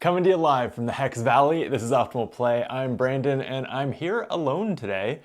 Coming to you live from the Hex Valley. This is Optimal Play. I'm Brandon, and I'm here alone today,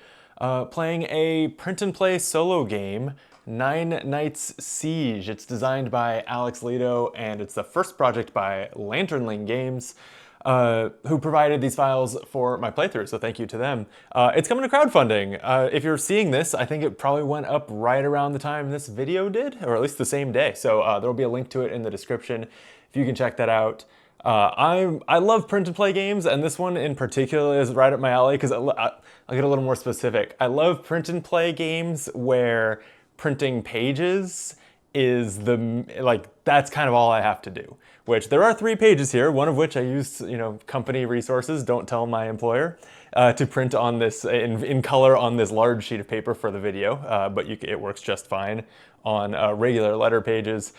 playing a print and play solo game, Nine Nights Siege. It's designed by Alex Lido, and it's the first project by Lanternling Games, who provided these files for my playthrough, so thank you to them. It's coming to crowdfunding. If you're seeing this, I think it probably went up right around the time this video did, or at least the same day. So there'll be a link to it in the description if you can check that out. I love print and play games, and this one in particular is right up my alley because I'll get a little more specific. I love print and play games where printing pages is that's kind of all I have to do. Which there are 3 pages here, one of which I used, company resources, don't tell my employer, to print on this in color on this large sheet of paper for the video, but it works just fine on regular letter pages.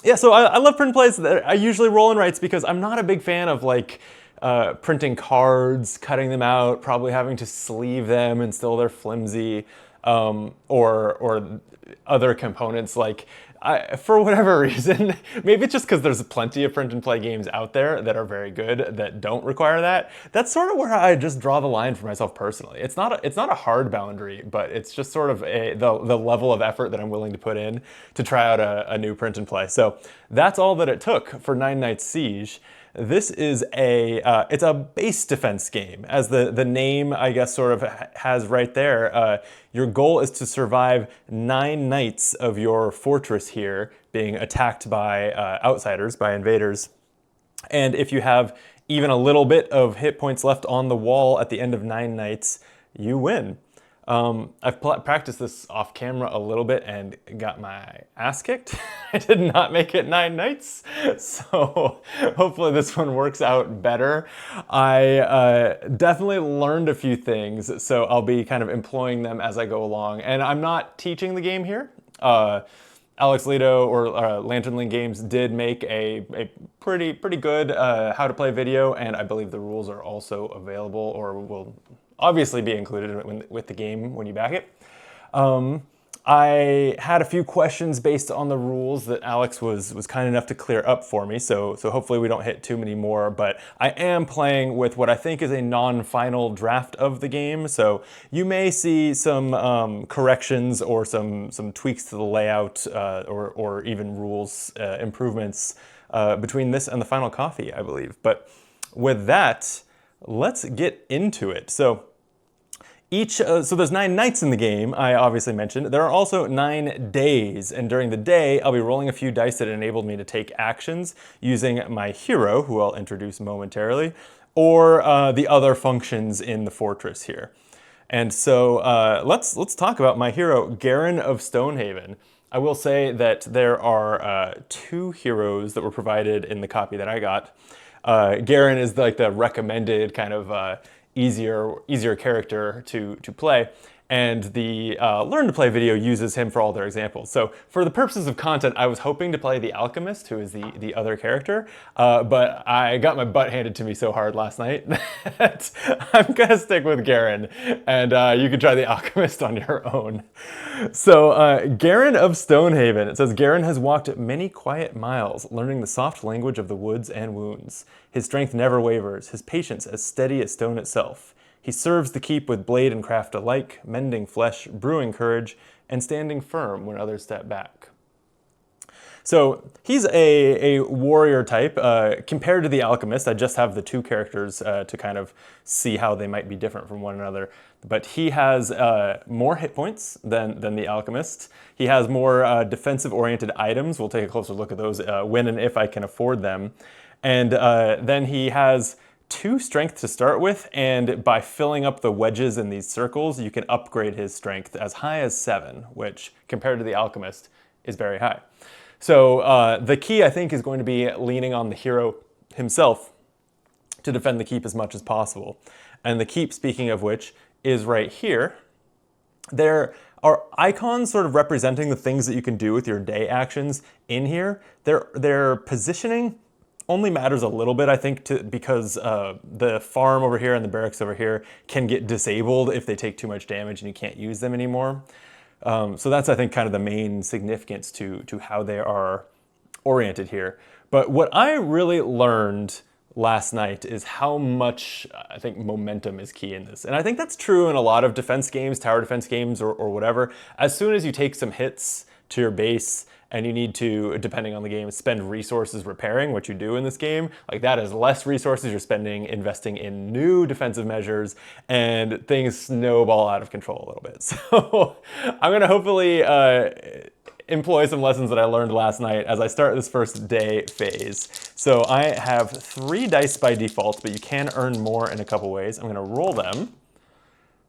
Yeah, so I love print plays. I usually roll and writes because I'm not a big fan of printing cards, cutting them out, probably having to sleeve them and still they're flimsy, or other components. For whatever reason, maybe it's just because there's plenty of print and play games out there that are very good that don't require that. That's sort of where I just draw the line for myself personally. It's not a hard boundary, but it's just sort of the level of effort that I'm willing to put in to try out a new print and play. So that's all that it took for Nine Nights Siege. This is it's a base defense game, as the name, I guess, sort of has right there. Your goal is to survive 9 nights of your fortress here being attacked by outsiders, by invaders. And if you have even a little bit of hit points left on the wall at the end of 9 nights, you win. I've practiced this off camera a little bit and got my ass kicked. I did not make it 9 nights, so hopefully this one works out better. I definitely learned a few things, so I'll be kind of employing them as I go along. And I'm not teaching the game here. Alex Lido or Lanternling Games did make a pretty good how to play video, and I believe the rules are also available or will obviously be included with the game when you back it. I had a few questions based on the rules that Alex was kind enough to clear up for me, so hopefully we don't hit too many more, but I am playing with what I think is a non-final draft of the game, so you may see some corrections or some tweaks to the layout or even rules improvements between this and the final copy, I believe. But with that, let's get into it. So there's 9 nights in the game, I obviously mentioned. There are also 9 days, and during the day, I'll be rolling a few dice that enabled me to take actions using my hero, who I'll introduce momentarily, or the other functions in the fortress here. And so let's talk about my hero, Garron of Stonehaven. I will say that there are 2 heroes that were provided in the copy that I got. Garron is the recommended kind of easier character to play, and the Learn to Play video uses him for all their examples. So for the purposes of content, I was hoping to play the Alchemist, who is the other character, but I got my butt handed to me so hard last night that I'm gonna stick with Garron, and you can try the Alchemist on your own. So Garron of Stonehaven, it says, Garron has walked many quiet miles, learning the soft language of the woods and wounds. His strength never wavers, his patience as steady as stone itself. He serves the keep with blade and craft alike, mending flesh, brewing courage, and standing firm when others step back. So he's a warrior type. Compared to the Alchemist, I just have the 2 characters to kind of see how they might be different from one another. But he has more hit points than the Alchemist. He has more defensive-oriented items. We'll take a closer look at those when and if I can afford them. And then he has 2 strength to start with, and by filling up the wedges in these circles, you can upgrade his strength as high as 7, which compared to the Alchemist is very high. So the key, I think, is going to be leaning on the hero himself to defend the keep as much as possible. And the keep, speaking of which, is right here. There are icons sort of representing the things that you can do with your day actions in here. Their positioning only matters a little bit, I think, because the farm over here and the barracks over here can get disabled if they take too much damage and you can't use them anymore. So that's, I think, kind of the main significance to how they are oriented here. But what I really learned last night is how much I think momentum is key in this. And I think that's true in a lot of defense games, tower defense games, or whatever. As soon as you take some hits to your base and you need to, depending on the game, spend resources repairing, what you do in this game, like that is less resources you're spending investing in new defensive measures, and things snowball out of control a little bit. So I'm gonna hopefully employ some lessons that I learned last night as I start this first day phase. So I have 3 dice by default, but you can earn more in a couple ways. I'm gonna roll them.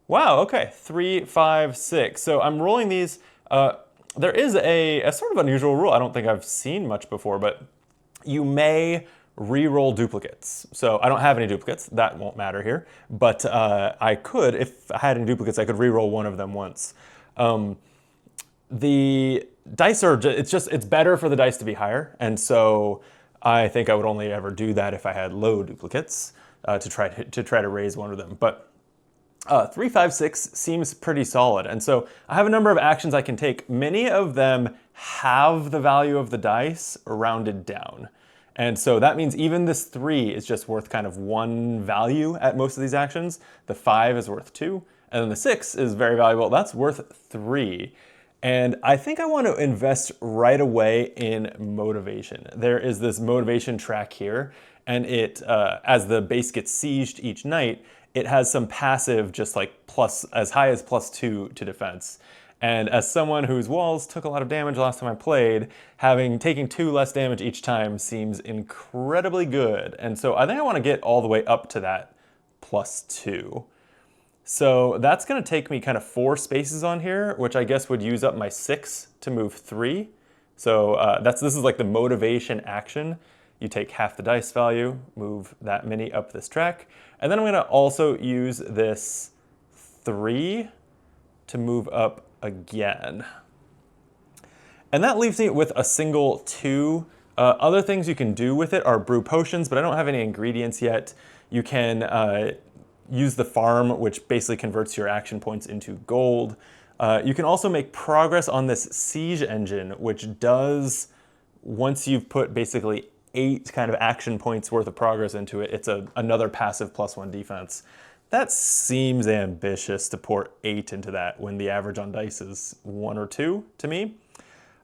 Wow, okay, 3, 5, 6. So I'm rolling these. There is a sort of unusual rule I don't think I've seen much before, but you may re-roll duplicates. So I don't have any duplicates, that won't matter here, but I could, if I had any duplicates, I could re-roll one of them once. The dice are, it's better for the dice to be higher, and so I think I would only ever do that if I had low duplicates to try to raise one of them. But 3, 5, 6 seems pretty solid, and so I have a number of actions I can take. Many of them have the value of the dice rounded down, and so that means even this 3 is just worth kind of 1 value at most of these actions. The 5 is worth 2, and then the 6 is very valuable. That's worth 3. And I think I want to invest right away in motivation. There is this motivation track here, and it, as the base gets sieged each night, it has some passive, just like as high as +2 to defense. And as someone whose walls took a lot of damage last time I played, taking 2 less damage each time seems incredibly good. And so I think I want to get all the way up to that +2. So that's going to take me kind of 4 spaces on here, which I guess would use up my 6 to move 3. So this is like the motivation action. You take half the dice value, move that many up this track, and then I'm going to also use this 3 to move up again. And that leaves me with a single 2. Other things you can do with it are brew potions, but I don't have any ingredients yet. You can use the farm, which basically converts your action points into gold. You can also make progress on this siege engine, which does, once you've put basically 8 kind of action points worth of progress into it, it's another passive +1 defense. That seems ambitious to pour 8 into that when the average on dice is 1 or 2 to me.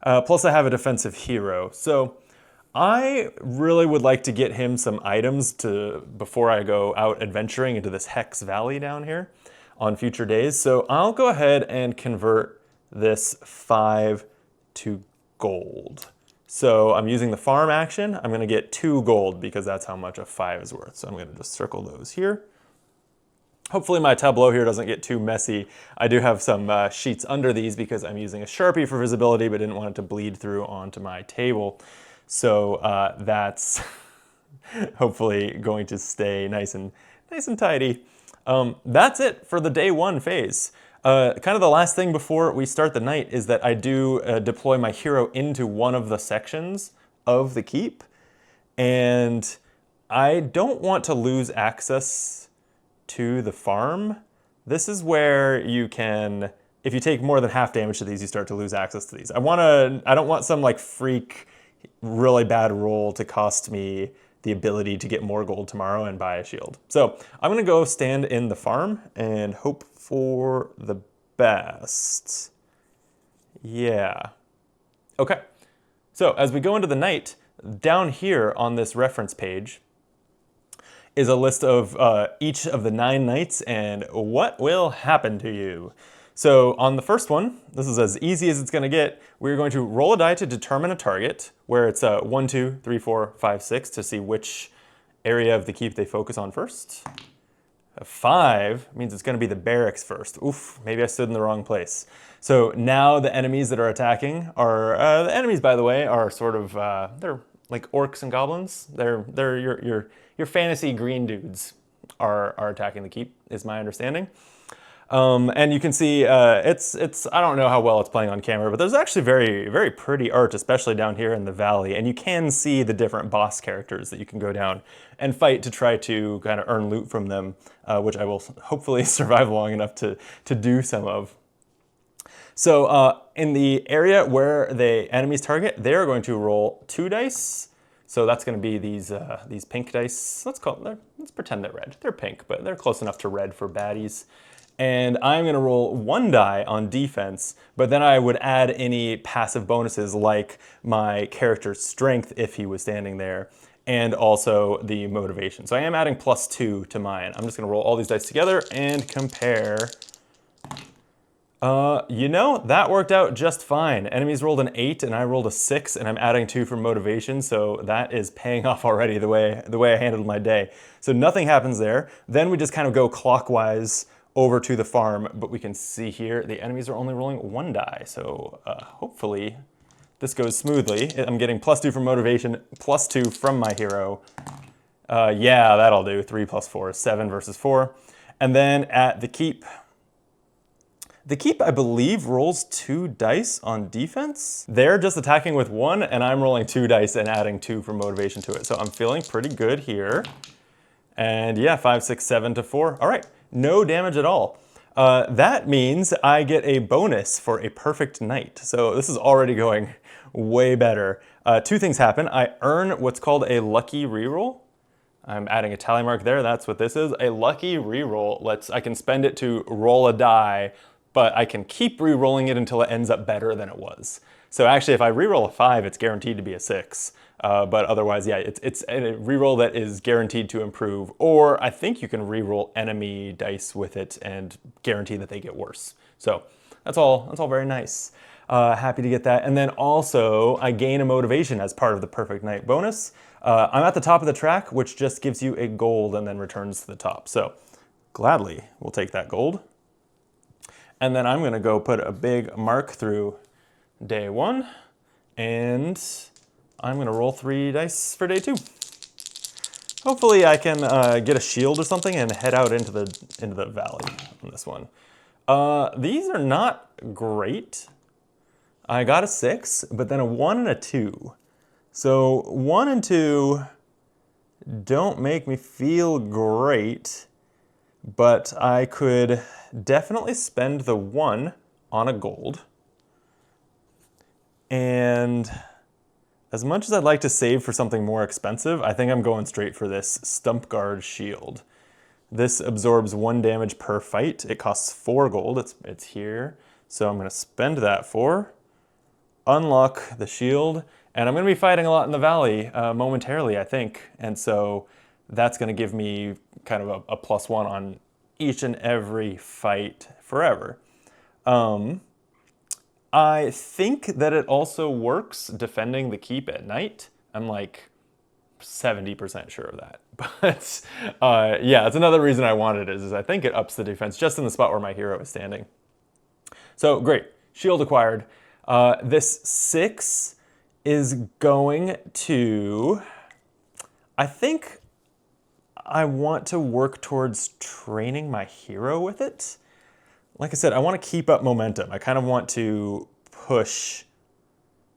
Plus I have a defensive hero. So I really would like to get him some items before I go out adventuring into this Hex Valley down here on future days. So I'll go ahead and convert this 5 to gold. So I'm using the farm action. I'm going to get 2 gold because that's how much a 5 is worth. So I'm going to just circle those here. Hopefully my tableau here doesn't get too messy. I do have some sheets under these because I'm using a Sharpie for visibility, but didn't want it to bleed through onto my table. So that's hopefully going to stay nice and tidy. That's it for the day 1 phase. Kind of the last thing before we start the night is that I do deploy my hero into one of the sections of the keep, and I don't want to lose access to the farm. This is where you can, if you take more than half damage to these, you start to lose access to these. I don't want some like freak really bad roll to cost me the ability to get more gold tomorrow and buy a shield. So I'm gonna go stand in the farm and hope for the best. Yeah. Okay. So as we go into the night, down here on this reference page is a list of each of the 9 nights and what will happen to you. So on the first one, this is as easy as it's going to get. We're going to roll a die to determine a target, where it's 1, 2, 3, 4, 5, 6 to see which area of the keep they focus on first. A 5 means it's going to be the barracks first. Oof, maybe I stood in the wrong place. So now the enemies that are attacking are, the enemies, by the way, are sort of, they're like orcs and goblins. They're your fantasy green dudes are attacking the keep, is my understanding. And you can see it's I don't know how well it's playing on camera, but there's actually very, very pretty art, especially down here in the valley. And you can see the different boss characters that you can go down and fight to try to kind of earn loot from them, which I will hopefully survive long enough to do some of. So in the area where the enemies target, they are going to roll 2 dice So that's going to be these pink dice. Let's pretend they're red. They're pink, but they're close enough to red for baddies. And I'm going to roll 1 die on defense, but then I would add any passive bonuses like my character's strength if he was standing there, and also the motivation. So I am adding +2 to mine. I'm just going to roll all these dice together and compare. You know, that worked out just fine. Enemies rolled an 8 and I rolled a 6, and I'm adding 2 for motivation, so that is paying off already the way I handled my day. So nothing happens there. Then we just kind of go clockwise over to the farm, but we can see here the enemies are only rolling 1 die, so hopefully this goes smoothly. I'm getting +2 from motivation, +2 from my hero. Yeah, that'll do. 3 + 4 is 7 versus 4. And then at the keep, I believe, rolls 2 dice on defense. They're just attacking with 1, and I'm rolling 2 dice and adding 2 for motivation to it. So I'm feeling pretty good here. And yeah, 5, 6, 7 to 4. All right. No damage at all. That means I get a bonus for a perfect night. So this is already going way better. 2 things happen. I earn what's called a lucky reroll. I'm adding a tally mark there. That's what this is. A lucky reroll. I can spend it to roll a die, but I can keep re-rolling it until it ends up better than it was. So actually, if I re-roll a 5, it's guaranteed to be a 6. But otherwise, yeah, it's a re-roll that is guaranteed to improve. Or I think you can re-roll enemy dice with it and guarantee that they get worse. So that's all very nice. Happy to get that. And then also, I gain a motivation as part of the Perfect Night bonus. I'm at the top of the track, which just gives you a gold and then returns to the top. So gladly, we'll take that gold. And then I'm going to go put a big mark through day 1, and I'm going to roll 3 dice for day 2. Hopefully I can get a shield or something and head out into the valley on this one. These are not great. I got a 6, but then a 1 and a 2. So 1 and 2 don't make me feel great, but I could definitely spend the 1 on a gold. And as much as I'd like to save for something more expensive, I think I'm going straight for this Stump Guard Shield. This absorbs 1 damage per fight. It costs 4 gold. It's here. So I'm going to spend that for, unlock the shield, and I'm going to be fighting a lot in the valley momentarily, I think. And so that's going to give me kind of a +1 on each and every fight forever. I think that it also works defending the keep at night. I'm like 70% sure of that. But yeah, it's another reason I wanted it, is I think it ups the defense just in the spot where my hero is standing. So great, shield acquired. This 6 is going to, I think I want to work towards training my hero with it. Like I said, I want to keep up momentum. I kind of want to push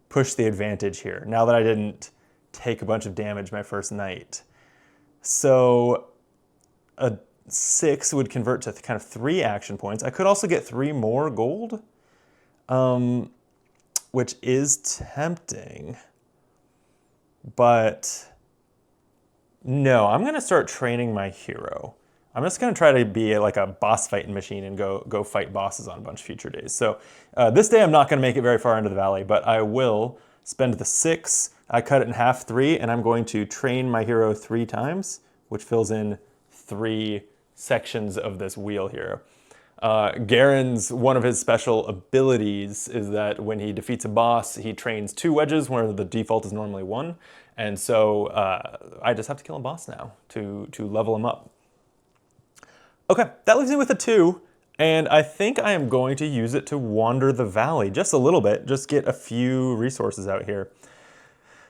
the advantage here, now that I didn't take a bunch of damage my first night. So a 6 would convert to kind of 3 action points. I could also get 3 more gold, which is tempting. But no, I'm going to start training my hero. I'm just going to try to be like a boss fighting machine and go fight bosses on a bunch of future days. So this day I'm not going to make it very far into the valley, but I will spend the 6. I cut it in half, 3, and I'm going to train my hero 3 times, which fills in 3 sections of this wheel here. Garron's, one of his special abilities is that when he defeats a boss, he trains 2 wedges where the default is normally 1. And so I just have to kill a boss now to level him up. Okay, that leaves me with a 2, and I think I am going to use it to wander the valley just a little bit, just get a few resources out here.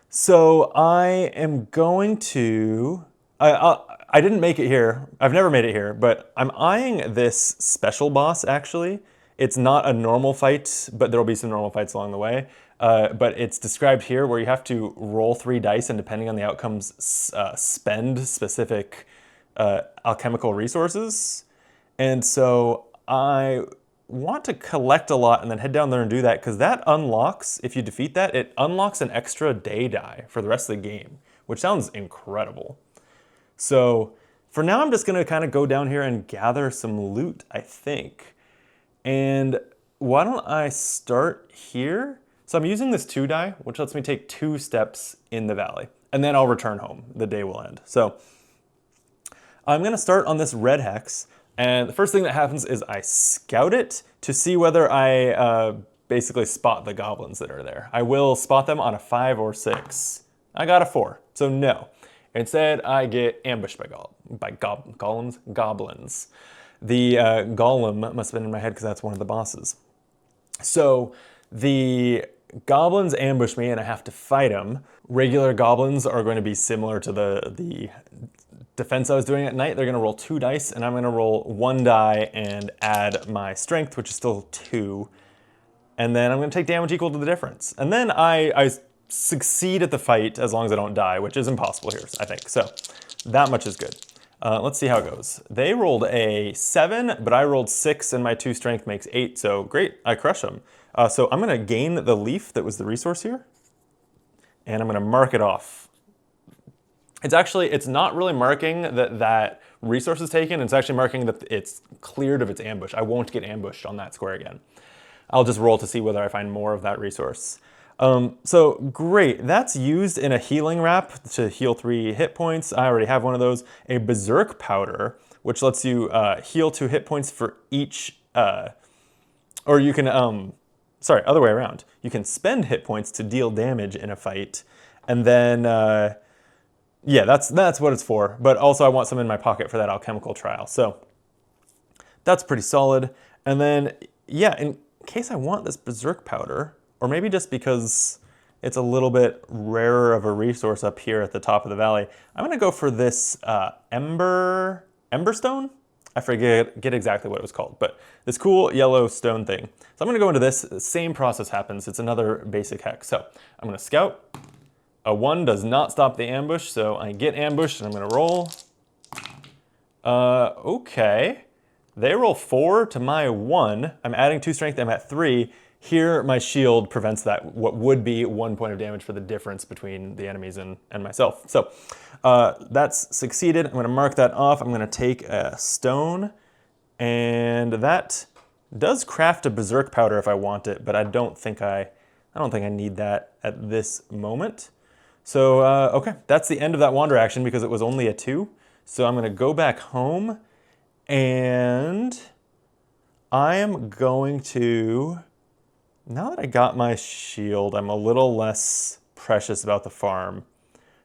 So I am going to, I didn't make it here, I've never made it here, but I'm eyeing this special boss actually. It's not a normal fight, but there'll be some normal fights along the way. But it's described here where you have to roll 3 dice and depending on the outcomes, spend specific alchemical resources. And so I want to collect a lot and then head down there and do that, because that unlocks, if you defeat that, it unlocks an extra day die for the rest of the game, which sounds incredible. So for now, I'm just gonna kind of go down here and gather some loot, I think. And why don't I start here? So I'm using this 2 die, which lets me take 2 steps in the valley, and then I'll return home. The day will end. So I'm gonna start on this red hex, and the first thing that happens is I scout it to see whether I basically spot the goblins that are there. I will spot them on a 5 or 6. I got a 4, so no. Instead, I get ambushed by goblins. The golem must have been in my head because that's one of the bosses. So the goblins ambush me and I have to fight them. Regular goblins are going to be similar to the defense I was doing at night. They're going to roll 2 dice and I'm going to roll 1 die and add my strength, which is still 2. And then I'm going to take damage equal to the difference. And then I succeed at the fight as long as I don't die, which is impossible here, I think. So that much is good. Let's see how it goes. They rolled a 7, but I rolled 6 and my 2 strength makes 8, so great, I crush them. So I'm gonna gain the leaf that was the resource here, and I'm gonna mark it off. It's not really marking that resource is taken, it's actually marking that it's cleared of its ambush. I won't get ambushed on that square again. I'll just roll to see whether I find more of that resource. So great, that's used in a healing wrap to heal 3 hit points. I already have one of those. A berserk powder, which lets you heal 2 hit points for each, or you can, sorry, other way around. You can spend hit points to deal damage in a fight, and then, yeah, that's what it's for. But also I want some in my pocket for that alchemical trial. So that's pretty solid. And then, yeah, in case I want this berserk powder, or maybe just because it's a little bit rarer of a resource up here at the top of the valley, I'm gonna go for this emberstone? I forget exactly what it was called, but this cool yellow stone thing. So I'm gonna go into this, same process happens, it's another basic hex. So I'm gonna scout. A 1 does not stop the ambush, so I get ambushed and I'm gonna roll. Okay. They roll 4 to my 1. I'm adding 2 strength, I'm at 3. Here, my shield prevents that, what would be 1 point of damage for the difference between the enemies and myself. So that's succeeded. I'm gonna mark that off. I'm gonna take a stone, and that does craft a berserk powder if I want it, but I don't think I need that at this moment. So, okay, that's the end of that wander action because it was only a 2. So I'm gonna go back home, and I am going to, now that I got my shield, I'm a little less precious about the farm.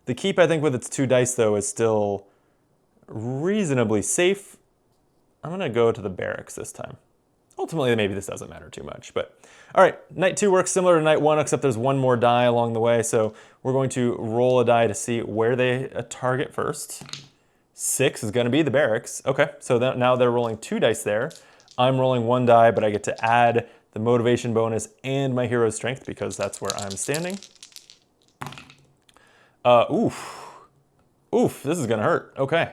The keep, I think, with its 2 dice, though, is still reasonably safe. I'm gonna go to the barracks this time. Ultimately, maybe this doesn't matter too much, but all right, night 2 works similar to night 1, except there's 1 more die along the way, so we're going to roll a die to see where they target first. 6 is gonna be the barracks. Okay, so now they're rolling 2 dice there. I'm rolling 1 die, but I get to add the motivation bonus and my hero's strength because that's where I'm standing. Oof, this is gonna hurt. Okay,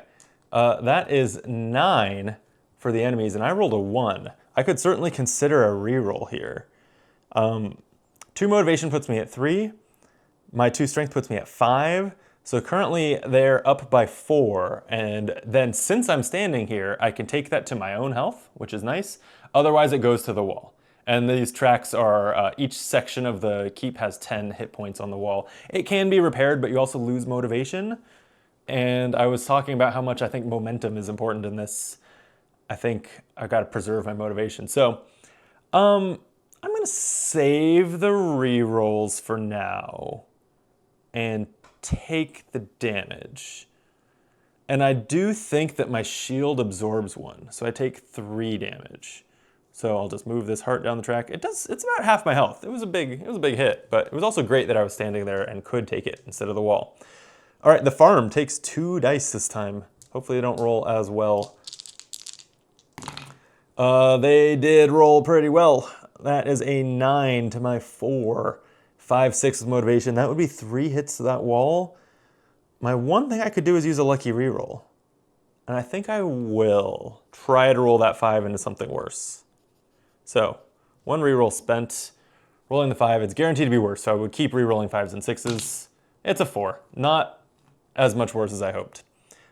that is 9 for the enemies, and I rolled a 1. I could certainly consider a reroll here. 2 motivation puts me at 3. My 2 strength puts me at 5. So currently they're up by 4, and then since I'm standing here, I can take that to my own health, which is nice. Otherwise it goes to the wall. And these tracks are, each section of the keep has 10 hit points on the wall. It can be repaired, but you also lose motivation. And I was talking about how much I think momentum is important in this. I think I've got to preserve my motivation. So I'm gonna save the rerolls for now and take the damage. And I do think that my shield absorbs 1, so I take 3 damage. So I'll just move this heart down the track. It's about half my health. It was a big hit, but it was also great that I was standing there and could take it instead of the wall. All right, the farm takes 2 dice this time. Hopefully they don't roll as well. They did roll pretty well. That is a 9 to my 4. 5, 6 with motivation. That would be 3 hits to that wall. My one thing I could do is use a lucky reroll. And I think I will try to roll that 5 into something worse. So, 1 reroll spent. Rolling the 5, it's guaranteed to be worse, so I would keep rerolling 5s and 6s. It's a 4. Not as much worse as I hoped.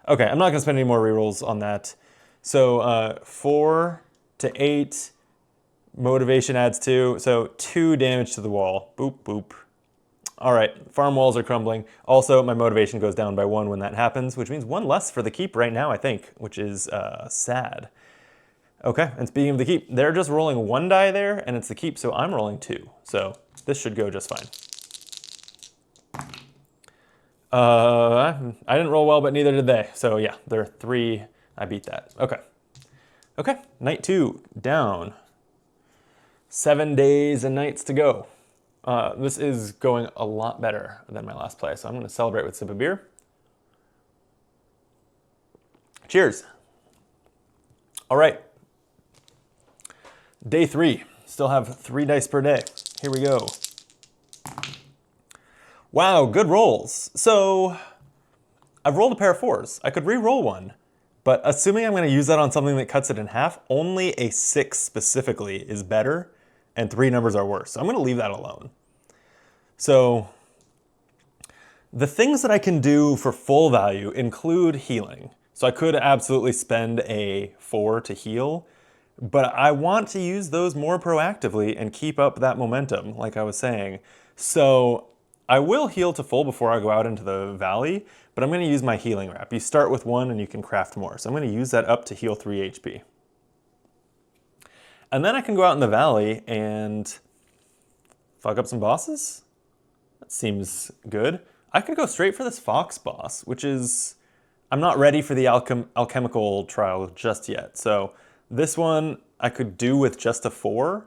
Okay, I'm not gonna spend any more rerolls on that. So 4 to 8, motivation adds 2, so 2 damage to the wall. Boop, boop. All right, farm walls are crumbling. Also, my motivation goes down by 1 when that happens, which means 1 less for the keep right now, I think, which is sad. Okay, and speaking of the keep, they're just rolling 1 die there, and it's the keep, so I'm rolling 2. So this should go just fine. I didn't roll well, but neither did they. So yeah, they're 3. I beat that. Okay. Okay, night 2, down. 7 days and nights to go. This is going a lot better than my last play, so I'm going to celebrate with a sip of beer. Cheers. All right. Day 3. Still have 3 dice per day. Here we go. Wow, good rolls. So I've rolled a pair of 4s. I could re-roll one, but assuming I'm going to use that on something that cuts it in half, only a 6 specifically is better, and 3 numbers are worse. So I'm going to leave that alone. So the things that I can do for full value include healing. So I could absolutely spend a 4 to heal, but I want to use those more proactively and keep up that momentum, like I was saying. So I will heal to full before I go out into the valley, but I'm going to use my healing wrap. You start with 1 and you can craft more. So I'm going to use that up to heal 3 HP. And then I can go out in the valley and fuck up some bosses. That seems good. I could go straight for this fox boss, which is, I'm not ready for the alchemical trial just yet. So this one I could do with just a 4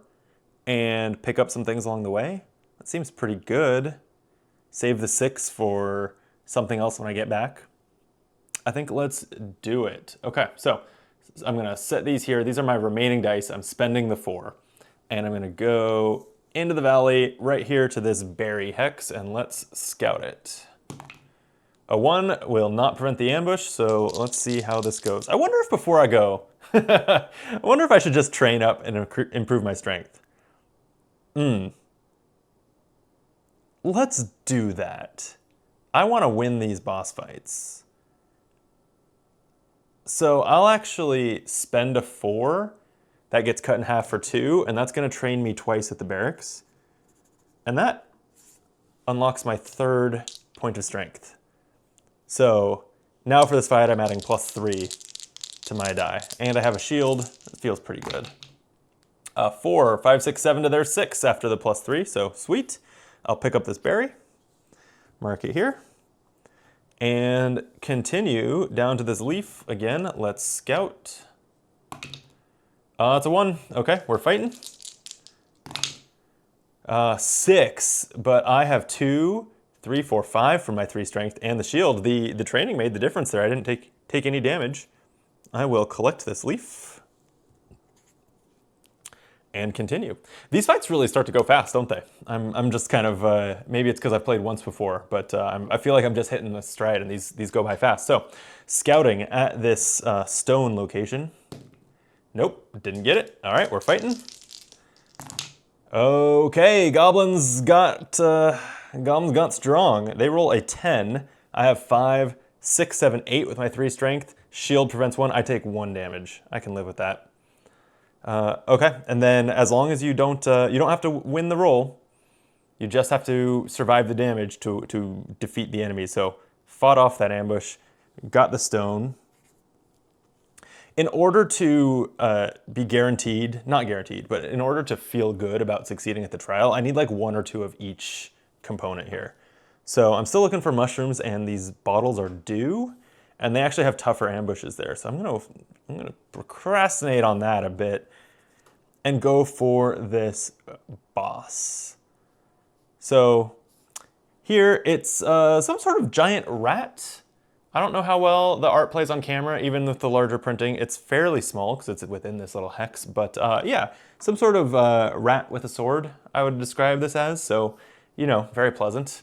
and pick up some things along the way. That seems pretty good. Save the 6 for something else when I get back. I think let's do it. Okay, so I'm gonna set these here. These are my remaining dice. I'm spending the 4. And I'm gonna go into the valley right here to this berry hex and let's scout it. A 1 will not prevent the ambush, so let's see how this goes. I wonder if before I go, I wonder if I should just train up and improve my strength. Let's do that. I want to win these boss fights. So I'll actually spend a 4 that gets cut in half for 2, and that's going to train me twice at the barracks. And that unlocks my 3rd point of strength. So now for this fight, I'm adding +3 to my die. And I have a shield. It feels pretty good. 4, 5, 6, 7 to their 6 after the +3, so sweet. I'll pick up this berry, mark it here, and continue down to this leaf again. Let's scout. It's a 1. Okay, we're fighting. 6, but I have 2, 3, 4, 5 for my 3 strength and the shield. The training made the difference there. I didn't take any damage. I will collect this leaf and continue. These fights really start to go fast, don't they? I'm just kind of, maybe it's because I've played once before, but I feel like I'm just hitting the stride and these go by fast. So, scouting at this stone location. Nope, didn't get it. All right, we're fighting. Okay, goblins got strong. They roll a 10. I have 5, 6, 7, 8 with my 3 strength. Shield prevents 1. I take 1 damage. I can live with that. Okay, and then as long as you don't have to win the roll, you just have to survive the damage to defeat the enemy. So fought off that ambush, got the stone. In order to be guaranteed, not guaranteed, but in order to feel good about succeeding at the trial, I need like 1 or 2 of each component here. So I'm still looking for mushrooms, and these bottles are due, and they actually have tougher ambushes there. So I'm gonna procrastinate on that a bit and go for this boss. So here it's some sort of giant rat. I don't know how well the art plays on camera, even with the larger printing. It's fairly small because it's within this little hex, but yeah, some sort of rat with a sword, I would describe this as. So, you know, very pleasant.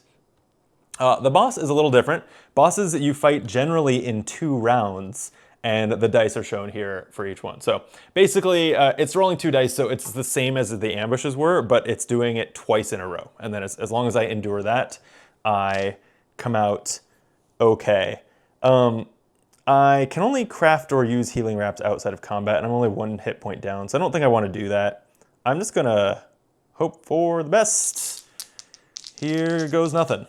The boss is a little different. Bosses you fight generally in 2 rounds, and the dice are shown here for each one. So basically, it's rolling 2 dice, so it's the same as the ambushes were, but it's doing it twice in a row. And then as long as I endure that, I come out okay. I can only craft or use healing wraps outside of combat, and I'm only 1 hit point down, so I don't think I want to do that. I'm just gonna hope for the best. Here goes nothing.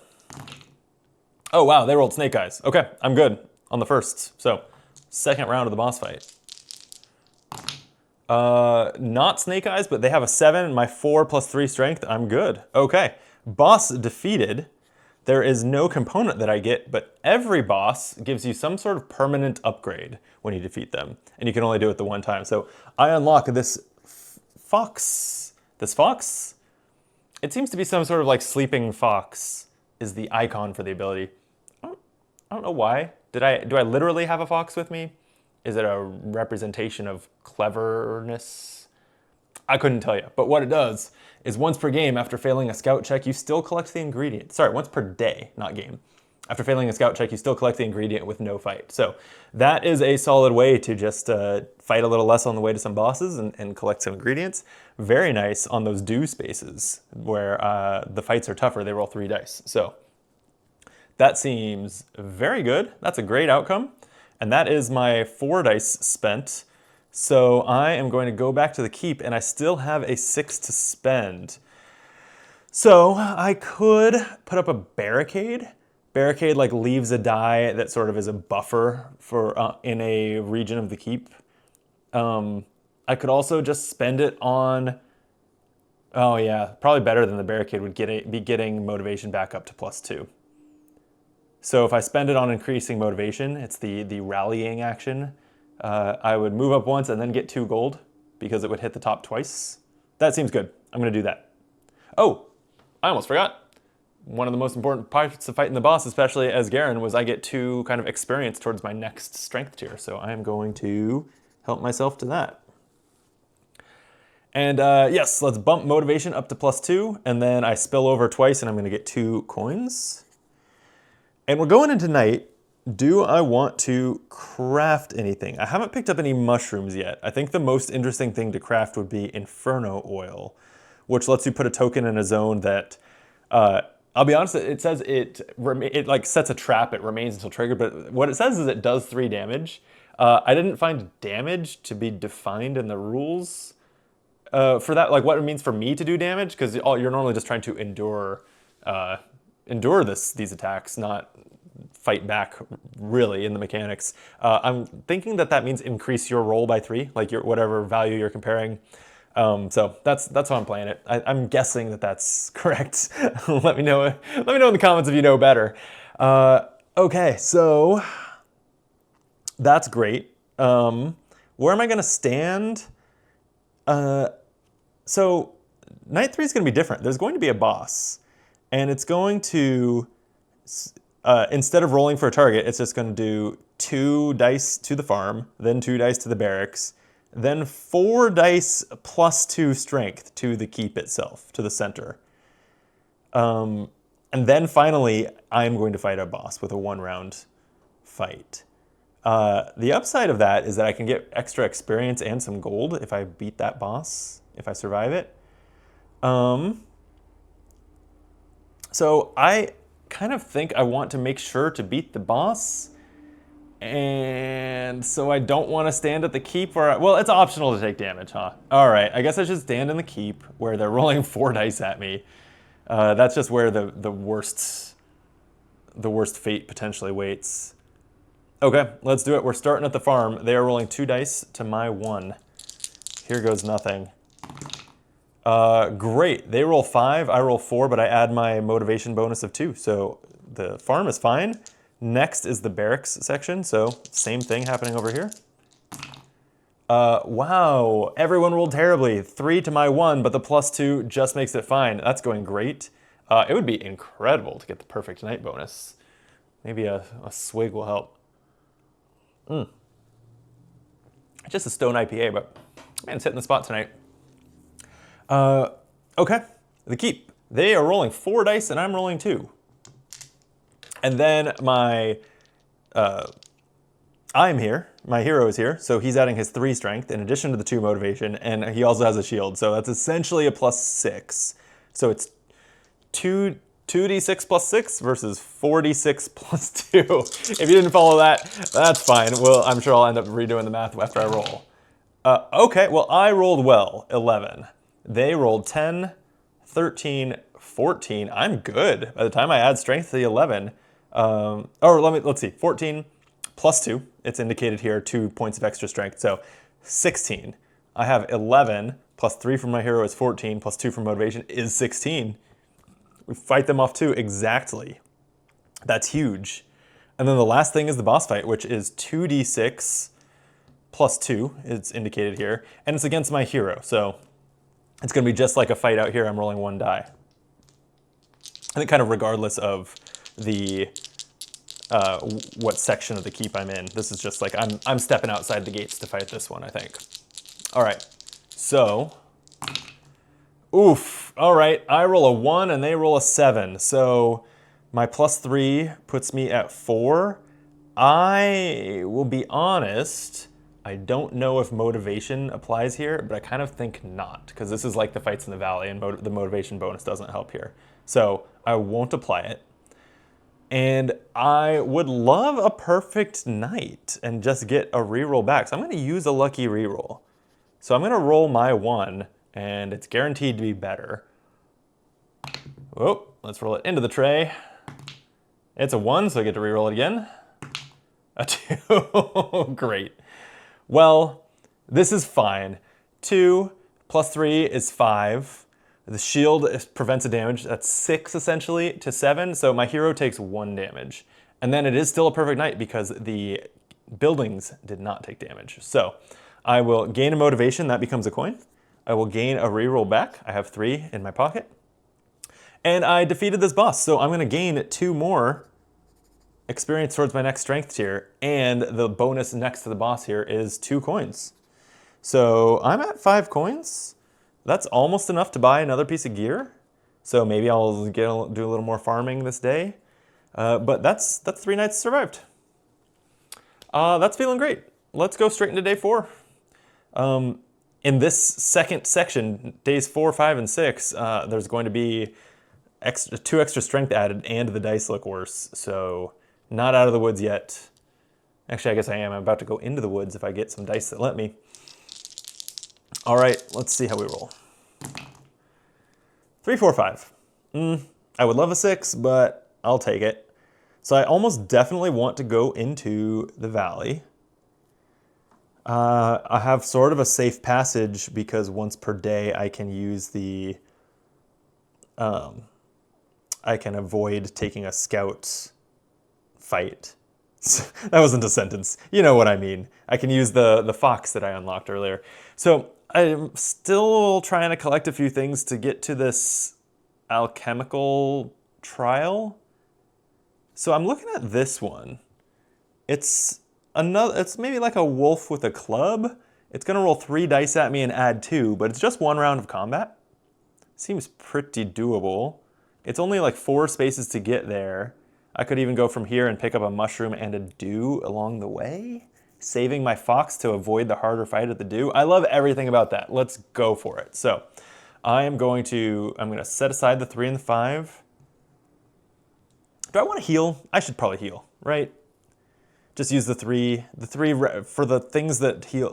Oh wow, they rolled snake eyes. Okay, I'm good on the first. So, second round of the boss fight. Not snake eyes, but they have a 7, my 4 plus 3 strength. I'm good. Okay, boss defeated. There is no component that I get, but every boss gives you some sort of permanent upgrade when you defeat them, and you can only do it the one time. So I unlock this fox. This fox? It seems to be some sort of like sleeping fox is the icon for the ability. I don't know why. Do I literally have a fox with me? Is it a representation of cleverness? I couldn't tell you, but what it does is once per game, after failing a scout check, you still collect the ingredient. Sorry, once per day, not game. After failing a scout check, you still collect the ingredient with no fight. So that is a solid way to just fight a little less on the way to some bosses and collect some ingredients. Very nice on those do spaces where the fights are tougher, they roll 3 dice. So that seems very good. That's a great outcome. And that is my 4 dice spent. So I am going to go back to the keep, and I still have a 6 to spend. So I could put up a barricade. Barricade like leaves a die that sort of is a buffer for in a region of the keep. I could also just spend it on, oh yeah, probably better than the barricade would be getting motivation back up to +2. So if I spend it on increasing motivation, it's the rallying action. I would move up once and then get 2 gold because it would hit the top twice. That seems good. I'm gonna do that. Oh, I almost forgot. One of the most important parts of fighting the boss, especially as Garron, was I get 2 kind of experience towards my next strength tier. So I am going to help myself to that. And yes, let's bump motivation up to +2, and then I spill over twice and I'm gonna get 2 coins. And we're going into night. Do I want to craft anything? I haven't picked up any mushrooms yet. I think the most interesting thing to craft would be Inferno Oil, which lets you put a token in a zone that, I'll be honest, it says it like sets a trap, it remains until triggered, but what it says is it does 3 damage. I didn't find damage to be defined in the rules for that, like what it means for me to do damage, because you're normally just trying to endure these attacks, not fight back really in the mechanics. I'm thinking that means increase your roll by 3, like whatever value you're comparing. So that's how I'm playing it. I'm guessing that that's correct. Let me know in the comments if you know better. Okay, so that's great. Where am I gonna stand? So night 3 is gonna be different. There's going to be a boss, and it's going to, instead of rolling for a target, it's just going to do 2 dice to the farm, then 2 dice to the barracks, then 4 dice plus 2 strength to the keep itself, to the center. And then finally, I'm going to fight a boss with a 1-round fight. The upside of that is that I can get extra experience and some gold if I beat that boss, if I survive it. So I kind of think I want to make sure to beat the boss, and so I don't want to stand at the keep where, well, it's optional to take damage, huh? All right, I guess I should stand in the keep where they're rolling 4 dice at me. That's just where the worst fate potentially waits. Okay, let's do it. We're starting at the farm. They are rolling 2 dice to my 1. Here goes nothing. Great, they roll 5, I roll 4, but I add my motivation bonus of 2, so the farm is fine. Next is the barracks section, so same thing happening over here. Wow, everyone rolled terribly. 3 to my 1, but the +2 just makes it fine. That's going great. It would be incredible to get the perfect night bonus. Maybe a swig will help. Just a stone IPA, but man, it's hitting the spot tonight. Okay, the keep. They are rolling 4 dice and I'm rolling 2. And then I'm here, my hero is here, so he's adding his 3 strength in addition to the 2 motivation, and he also has a shield, so that's essentially a +6. So it's 2 2d6 plus 6 versus 4d6 plus 2. If you didn't follow that, that's fine. Well, I'm sure I'll end up redoing the math after I roll. Okay, well, I rolled well, 11. They rolled 10, 13, 14. I'm good. By the time I add strength to the 11, let's see, 14 plus 2. It's indicated here, 2 points of extra strength, so 16. I have 11, plus 3 from my hero is 14, plus 2 from motivation is 16. We fight them off too, exactly. That's huge. And then the last thing is the boss fight, which is 2d6 plus 2, it's indicated here, and it's against my hero, so it's going to be just like a fight out here. I'm rolling 1 die. I think kind of regardless of the what section of the keep I'm in. This is just like I'm stepping outside the gates to fight this one, I think. All right, so, oof. All right, I roll a 1 and they roll a 7. So my plus 3 puts me at 4. I will be honest, I don't know if motivation applies here, but I kind of think not, because this is like the fights in the valley and the motivation bonus doesn't help here. So I won't apply it. And I would love a perfect night and just get a reroll back. So I'm going to use a lucky reroll. So I'm going to roll my 1, and it's guaranteed to be better. Oh, let's roll it into the tray. It's a 1, so I get to reroll it again. A 2. Great. Well, this is fine. 2 plus 3 is 5. The shield prevents a damage. That's 6 essentially to 7. So my hero takes 1 damage. And then it is still a perfect night because the buildings did not take damage. So I will gain a motivation. That becomes a coin. I will gain a reroll back. I have 3 in my pocket. And I defeated this boss. So I'm going to gain 2 more experience towards my next strength tier. And the bonus next to the boss here is 2 coins. So I'm at 5 coins. That's almost enough to buy another piece of gear. So maybe I'll do a little more farming this day. But that's 3 nights survived. That's feeling great. Let's go straight into day 4. In this second section, days 4, 5, and 6, there's going to be 2 extra strength added and the dice look worse. So not out of the woods yet. Actually, I guess I am. I'm about to go into the woods if I get some dice that let me. All right, let's see how we roll. 3, 4, 5. I would love a 6, but I'll take it. So I almost definitely want to go into the valley. I have sort of a safe passage because once per day I can use the... I can avoid taking a scout fight. That wasn't a sentence. You know what I mean. I can use the fox that I unlocked earlier. So I'm still trying to collect a few things to get to this alchemical trial. So I'm looking at this one. It's maybe like a wolf with a club. It's gonna roll 3 dice at me and add 2, but it's just 1 round of combat. Seems pretty doable. It's only like 4 spaces to get there. I could even go from here and pick up a mushroom and a dew along the way, saving my fox to avoid the harder fight at the dew. I love everything about that. Let's go for it. So I'm going to set aside the 3 and the 5. Do I want to heal? I should probably heal, right? Just use the 3 for the things that heal,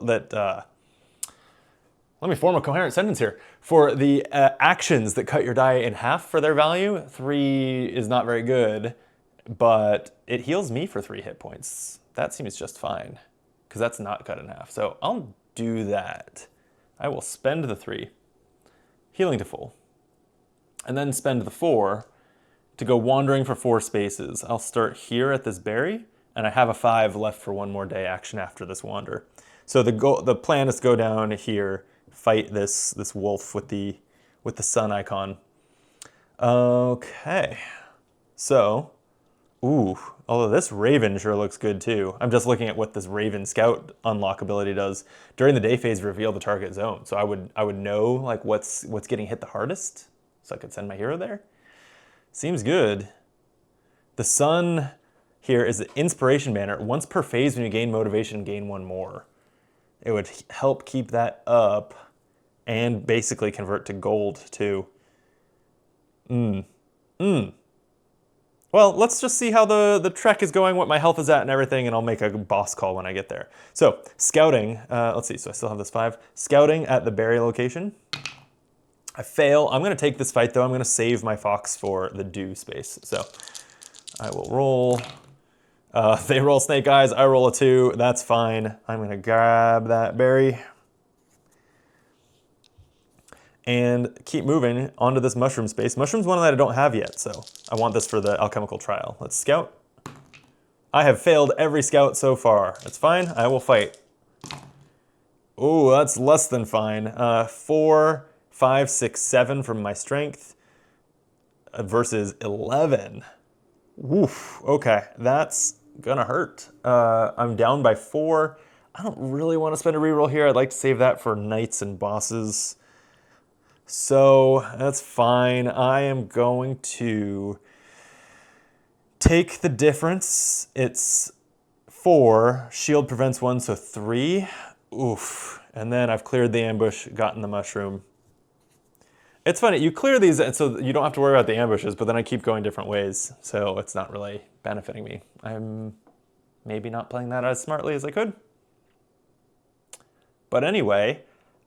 let me form a coherent sentence here. For the actions that cut your die in half for their value, 3 is not very good, but it heals me for 3 hit points. That seems just fine, because that's not cut in half. So I'll do that. I will spend the 3, healing to full, and then spend the 4 to go wandering for 4 spaces. I'll start here at this berry, and I have a 5 left for 1 more day action after this wander. So the plan is to go down here, fight this wolf with the sun icon. Okay, so, although this raven sure looks good too. I'm just looking at what this raven scout unlock ability does. During the day phase, reveal the target zone. So I would know like what's getting hit the hardest, so I could send my hero there. Seems good. The sun here is the inspiration banner. Once per phase, when you gain motivation, gain 1 more. It would help keep that up and basically convert to gold too. Well, let's just see how the trek is going, what my health is at and everything, and I'll make a boss call when I get there. So, scouting, let's see, so I still have this 5. Scouting at the berry location. I fail. I'm going to take this fight, though. I'm going to save my fox for the dew space. So, I will roll. They roll snake eyes, I roll a 2. That's fine. I'm going to grab that berry. And keep moving onto this mushroom space. Mushroom's one that I don't have yet, so I want this for the alchemical trial. Let's scout. I have failed every scout so far. That's fine, I will fight. Oh, that's less than fine. 4, 5, 6, 7 from my strength versus 11. Woof, okay, that's gonna hurt. I'm down by 4. I don't really want to spend a reroll here. I'd like to save that for knights and bosses. So that's fine. I am going to take the difference. It's 4. Shield prevents 1, so 3. Oof. And then I've cleared the ambush, gotten the mushroom. It's funny, you clear these so you don't have to worry about the ambushes, but then I keep going different ways, so it's not really benefiting me. I'm maybe not playing that as smartly as I could. But anyway,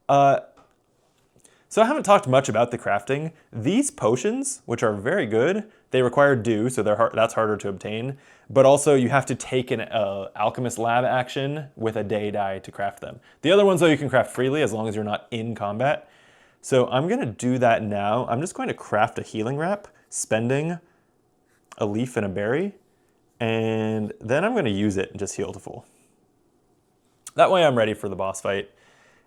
so I haven't talked much about the crafting. These potions, which are very good, they require dew, so that's harder to obtain. But also you have to take an alchemist lab action with a day die to craft them. The other ones, though, you can craft freely as long as you're not in combat. So I'm gonna do that now. I'm just going to craft a healing wrap, spending a leaf and a berry, and then I'm gonna use it and just heal to full. That way I'm ready for the boss fight.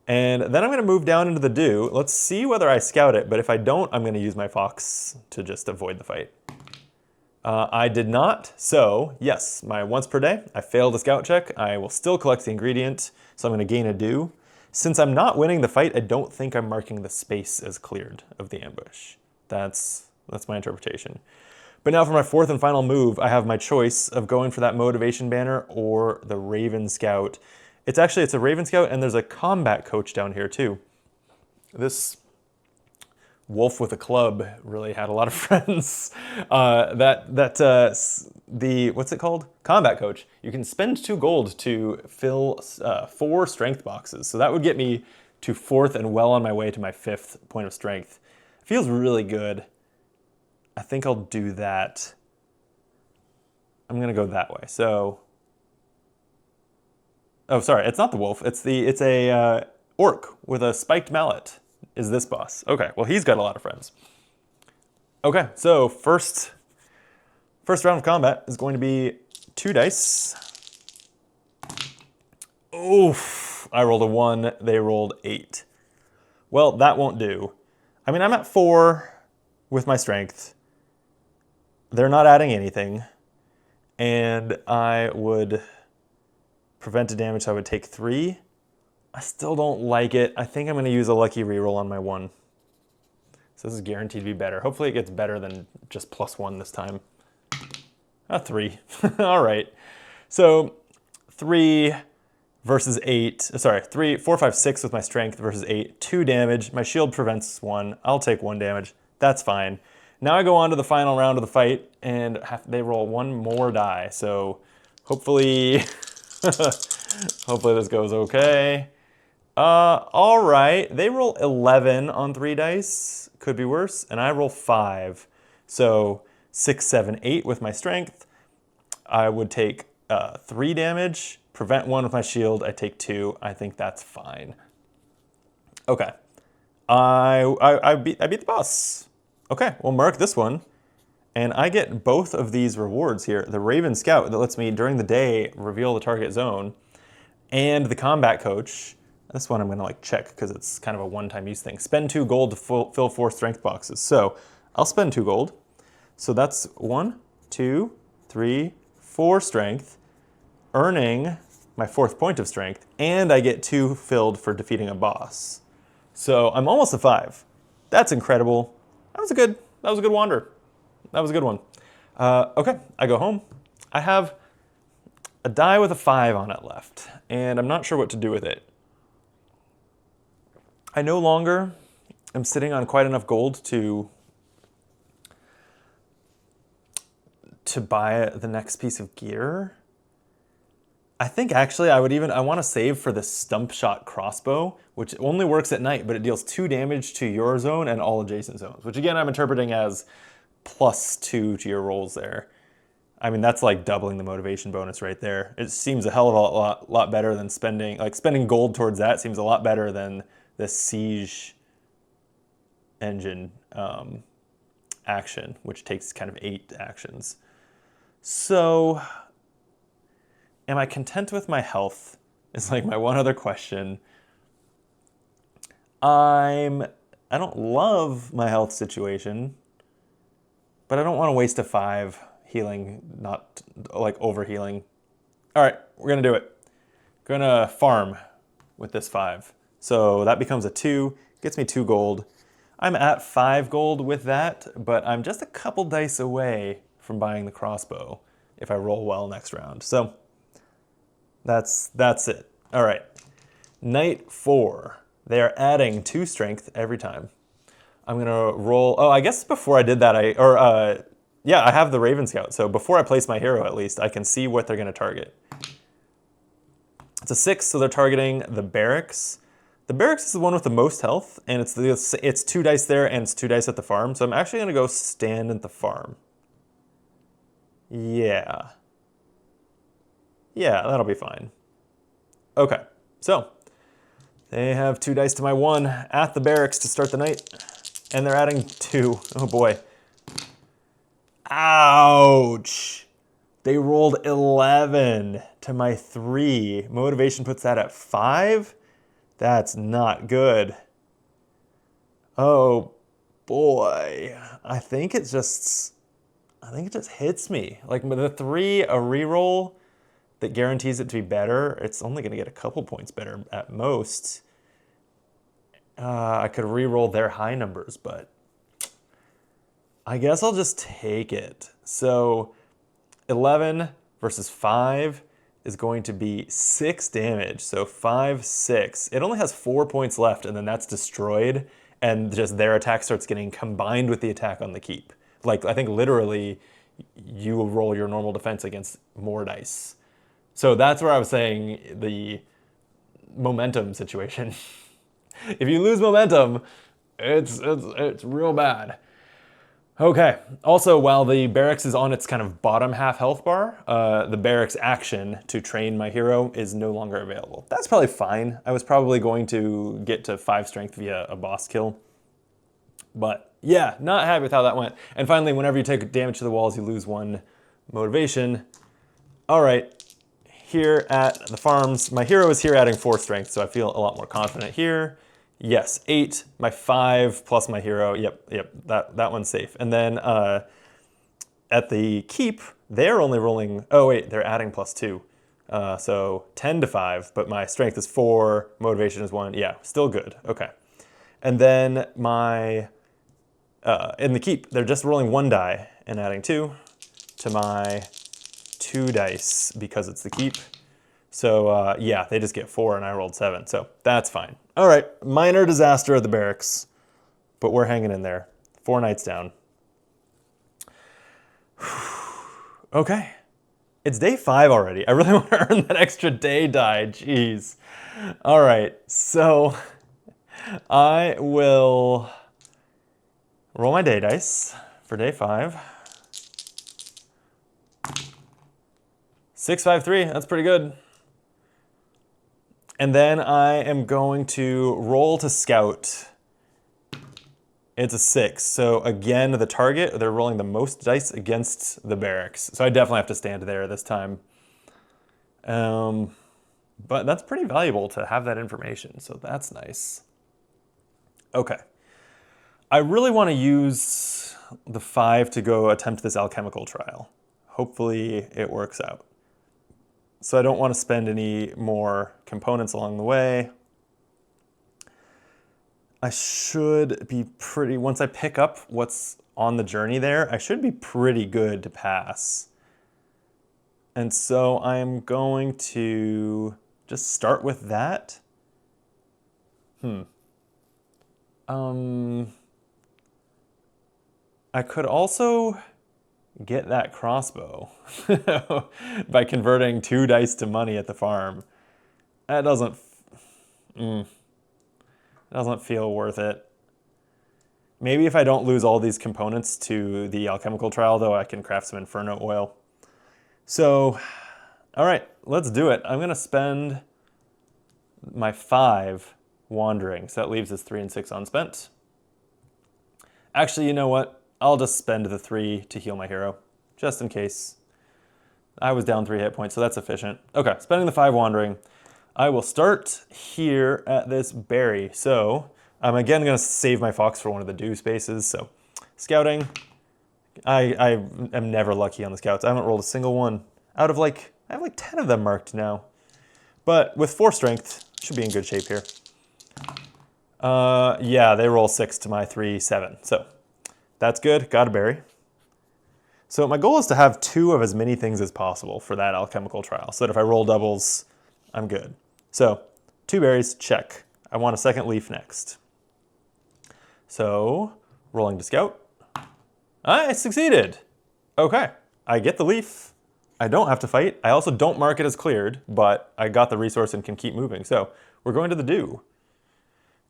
And then I'm going to move down into the dew. Let's see whether I scout it, but if I don't, I'm going to use my fox to just avoid the fight. I did not, so yes, my once per day, I failed a scout check. I will still collect the ingredient, so I'm going to gain a dew. Since I'm not winning the fight, I don't think I'm marking the space as cleared of the ambush. That's my interpretation. But now for my 4th and final move, I have my choice of going for that motivation banner or the Raven Scout. It's a Raven Scout, and there's a combat coach down here too. This wolf with a club really had a lot of friends. What's it called? Combat coach. You can spend 2 gold to fill 4 strength boxes. So that would get me to 4th and well on my way to my 5th point of strength. Feels really good. I think I'll do that. I'm gonna go that way. So. Oh, sorry, it's not the wolf. It's a orc with a spiked mallet is this boss. Okay, well, he's got a lot of friends. Okay, so first round of combat is going to be 2 dice. Oof, I rolled a 1, they rolled 8. Well, that won't do. I mean, I'm at 4 with my strength. They're not adding anything. And I would prevent damage, so I would take 3. I still don't like it. I think I'm going to use a lucky reroll on my 1. So this is guaranteed to be better. Hopefully it gets better than just +1 this time. 3. All right. So 3 versus 8. Sorry, 3, 4, 5, 6 with my strength versus 8. 2 damage. My shield prevents 1. I'll take 1 damage. That's fine. Now I go on to the final round of the fight, and they roll 1 more die. So hopefully, hopefully this goes okay. All right. They roll 11 on 3 dice. Could be worse. And I roll 5. So 6, 7, 8 with my strength. I would take 3 damage. Prevent 1 with my shield. I take 2. I think that's fine. Okay. I beat the boss. Okay, we'll mark this one. And I get both of these rewards here. The Raven Scout that lets me, during the day, reveal the target zone. And the Combat Coach. This one I'm going to check because it's kind of a one-time use thing. Spend 2 gold to fill 4 strength boxes. So I'll spend 2 gold. So that's 1, 2, 3, 4 strength, earning my 4th point of strength, and I get 2 filled for defeating a boss. So I'm almost a 5. That's incredible. That was a good wander. That was a good one. Okay, I go home. I have a die with a 5 on it left, and I'm not sure what to do with it. I no longer am sitting on quite enough gold to to buy the next piece of gear. I think actually I want to save for the stump shot crossbow, which only works at night, but it deals 2 damage to your zone and all adjacent zones, which again I'm interpreting as +2 to your rolls there. I mean, that's like doubling the motivation bonus right there. It seems a hell of a lot better than spending gold towards that seems a lot better than the siege engine action, which takes kind of 8 actions. So am I content with my health? Is like my one other question. I don't love my health situation, but I don't want to waste a 5 healing, not like over healing. All right, we're gonna do it. Gonna farm with this 5. So that becomes a 2, gets me 2 gold. I'm at 5 gold with that, but I'm just a couple dice away from buying the crossbow if I roll well next round. So that's it. All right, night 4. They are adding 2 strength every time. I'm gonna roll. Oh, I guess before I did that, yeah, I have the Raven Scout. So before I place my hero, at least I can see what they're gonna target. It's a 6, so they're targeting the barracks. The barracks is the one with the most health, and it's 2 dice there and it's 2 dice at the farm. So I'm actually gonna go stand at the farm. Yeah. Yeah, that'll be fine. Okay, so they have 2 dice to my 1 at the barracks to start the night, and they're adding 2. Oh boy. Ouch. They rolled 11 to my 3. Motivation puts that at 5. That's not good. Oh boy. I think it just hits me. Like with the 3, a reroll that guarantees it to be better, it's only going to get a couple points better at most. I could reroll their high numbers, but I guess I'll just take it. So 11 versus 5 is going to be 6 damage. So 5, 6. It only has 4 points left, and then that's destroyed, and just their attack starts getting combined with the attack on the keep. Like, I think literally you will roll your normal defense against more dice. So that's where I was saying the momentum situation. If you lose momentum, it's real bad. Okay, also while the barracks is on its kind of bottom half health bar, the barracks action to train my hero is no longer available. That's probably fine. I was probably going to get to 5 strength via a boss kill. But yeah, not happy with how that went. And finally, whenever you take damage to the walls, you lose 1 motivation. All right, here at the farms, my hero is here adding 4 strength, so I feel a lot more confident here. Yes, 8, my 5 plus my hero. Yep, that one's safe. And then at the keep, they're only rolling, oh wait, they're adding +2. So 10 to 5, but my strength is 4, motivation is 1. Yeah, still good, okay. And then my, in the keep, they're just rolling 1 die and adding 2 to my 2 dice because it's the keep. So yeah, they just get 4 and I rolled 7, so that's fine. All right, minor disaster at the barracks, but we're hanging in there. 4 nights down. Okay, it's day 5 already. I really want to earn that extra day die, jeez. All right, so I will roll my day dice for day 5. 6, 5, 3, that's pretty good. And then I am going to roll to scout. It's a 6. So again, the target, they're rolling the most dice against the barracks. So I definitely have to stand there this time. But that's pretty valuable to have that information, so that's nice. Okay. I really want to use the 5 to go attempt this alchemical trial. Hopefully it works out. So I don't want to spend any more components along the way. I should be pretty, once I pick up what's on the journey there, I should be pretty good to pass. And so I'm going to just start with that. I could also get that crossbow by converting 2 dice to money at the farm. That doesn't feel worth it. Maybe if I don't lose all these components to the alchemical trial, though, I can craft some Inferno oil. So, all right, let's do it. I'm going to spend my 5 wandering. So that leaves us 3 and 6 unspent. Actually, you know what? I'll just spend the 3 to heal my hero, just in case. I was down 3 hit points, so that's efficient. Okay, spending the 5 wandering. I will start here at this berry. So I'm again going to save my fox for one of the dew spaces. So scouting. I am never lucky on the scouts. I haven't rolled a single one out of I have 10 of them marked now. But with 4 strength, should be in good shape here. Yeah, they roll 6 to my 3, 7. So that's good. Got a berry. So my goal is to have 2 of as many things as possible for that alchemical trial, so that if I roll doubles, I'm good. So 2 berries, check. I want a second leaf next. So rolling to scout. I succeeded. Okay, I get the leaf. I don't have to fight. I also don't mark it as cleared, but I got the resource and can keep moving. So we're going to the dew.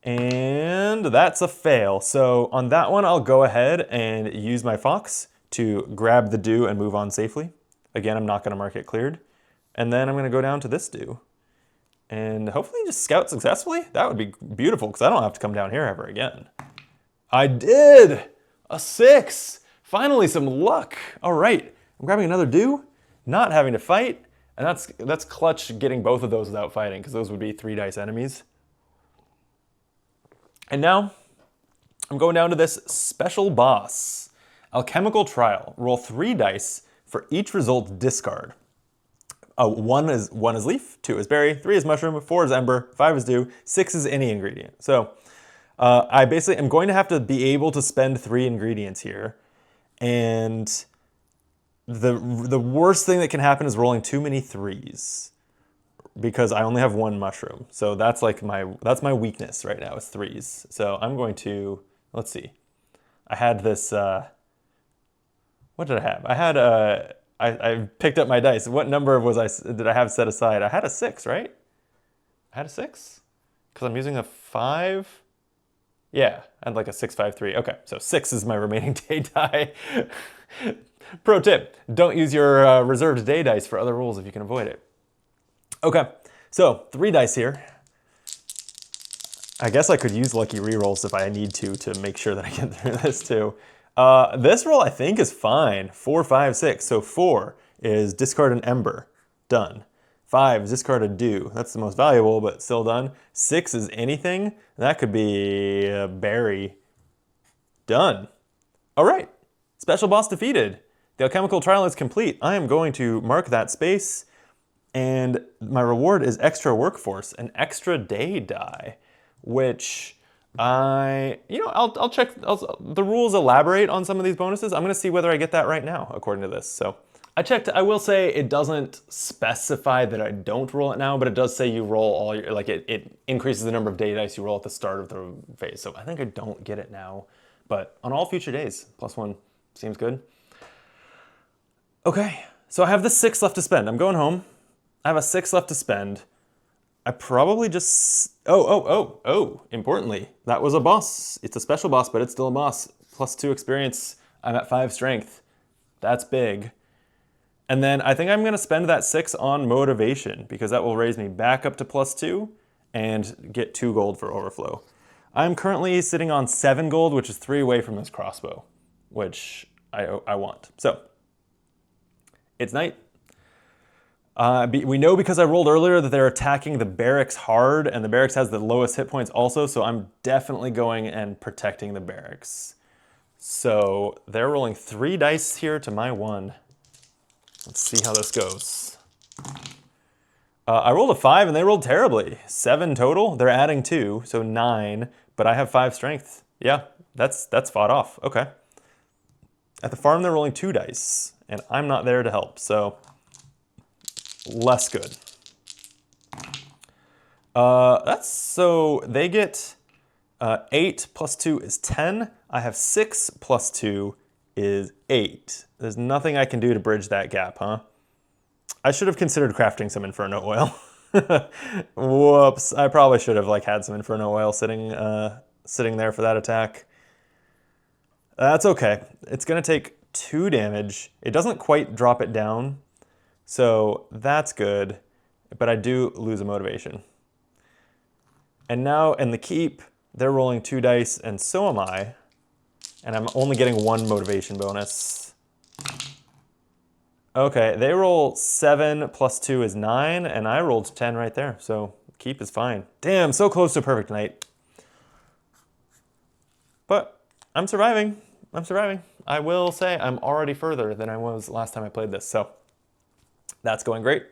And that's a fail. So on that one, I'll go ahead and use my fox to grab the dew and move on safely. Again, I'm not going to mark it cleared. And then I'm going to go down to this dew and hopefully just scout successfully. That would be beautiful because I don't have to come down here ever again. I did! A 6! Finally some luck. All right, I'm grabbing another dew, not having to fight. And that's clutch getting both of those without fighting because those would be 3 dice enemies. And now I'm going down to this special boss. Alchemical Trial. Roll 3 dice for each result discard. 1 is leaf, 2 is berry, 3 is mushroom, 4 is ember, 5 is dew, 6 is any ingredient. So I basically am going to have to be able to spend 3 ingredients here. And the worst thing that can happen is rolling too many 3s. Because I only have 1 mushroom. So that's my weakness right now is 3s. So I'm going to, let's see. I had this, what did I have? I had I picked up my dice. What number did I have set aside? I had a 6, right? I had a 6? Because I'm using a 5? Yeah, I had like a 6, 5, 3. Okay, so 6 is my remaining day die. Pro tip, don't use your reserved day dice for other rules if you can avoid it. Okay, so 3 dice here. I guess I could use lucky rerolls if I need to make sure that I get through this too. This roll I think is fine. 4, 5, 6. So 4 is discard an ember. Done. 5 is discard a dew. That's the most valuable, but still done. 6 is anything. That could be a berry. Done. All right. Special boss defeated. The alchemical trial is complete. I am going to mark that space. And my reward is extra workforce, an extra day die, which I'll check. The rules elaborate on some of these bonuses. I'm going to see whether I get that right now, according to this. So I checked. I will say it doesn't specify that I don't roll it now, but it does say you roll all your, it increases the number of day dice you roll at the start of the phase. So I think I don't get it now, but on all future days, +1 seems good. Okay, so I have the 6 left to spend. I'm going home. I have a 6 left to spend. I probably just, importantly, that was a boss. It's a special boss, but it's still a boss. +2 experience, I'm at 5 strength. That's big. And then I think I'm gonna spend that 6 on motivation because that will raise me back up to +2 and get 2 gold for overflow. I'm currently sitting on 7 gold, which is 3 away from this crossbow, which I want. So, it's night. We know because I rolled earlier that they're attacking the barracks hard, and the barracks has the lowest hit points also, so I'm definitely going and protecting the barracks. So they're rolling 3 dice here to my 1. Let's see how this goes. I rolled a 5 and they rolled terribly. 7 total, they're adding 2, so 9, but I have 5 strength. Yeah, that's fought off, okay. At the farm they're rolling 2 dice, and I'm not there to help, so less good. So they get 8 + 2 is 10. I have 6 + 2 is 8. There's nothing I can do to bridge that gap, huh? I should have considered crafting some Inferno Oil. Whoops, I probably should have like had some Inferno Oil sitting there for that attack. That's okay. It's gonna take 2 damage. It doesn't quite drop it down, so that's good, but I do lose a motivation. And now in the keep, they're rolling 2 dice, and so am I. And I'm only getting 1 motivation bonus. Okay, they roll 7 plus 2 is 9, and I rolled 10 right there, so keep is fine. Damn, so close to a perfect night. But I'm surviving. I'm surviving. I will say I'm already further than I was last time I played this, so that's going great.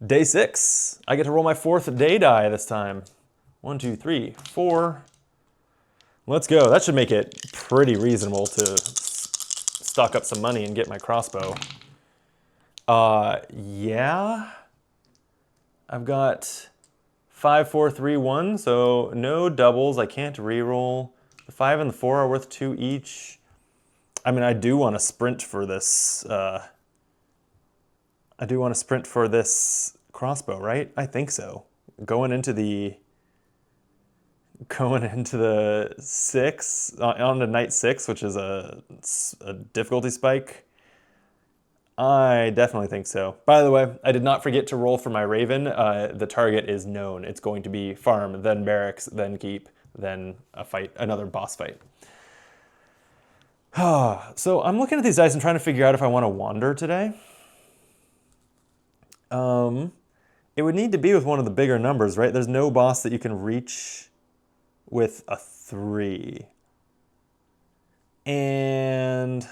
Day 6. I get to roll my 4th day die this time. 1, 2, 3, 4. Let's go. That should make it pretty reasonable to stock up some money and get my crossbow. Yeah. I've got 5, 4, 3, 1, so no doubles. I can't reroll. The 5 and the 4 are worth 2 each. I mean, I do want to sprint for this. I do want to sprint for this crossbow, right? I think so. Going into the 6 on to night 6, which is a difficulty spike. I definitely think so. By the way, I did not forget to roll for my Raven. The target is known. It's going to be farm, then barracks, then keep, then a fight, another boss fight. So I'm looking at these dice and trying to figure out if I want to wander today. It would need to be with one of the bigger numbers, right? There's no boss that you can reach with a 3. And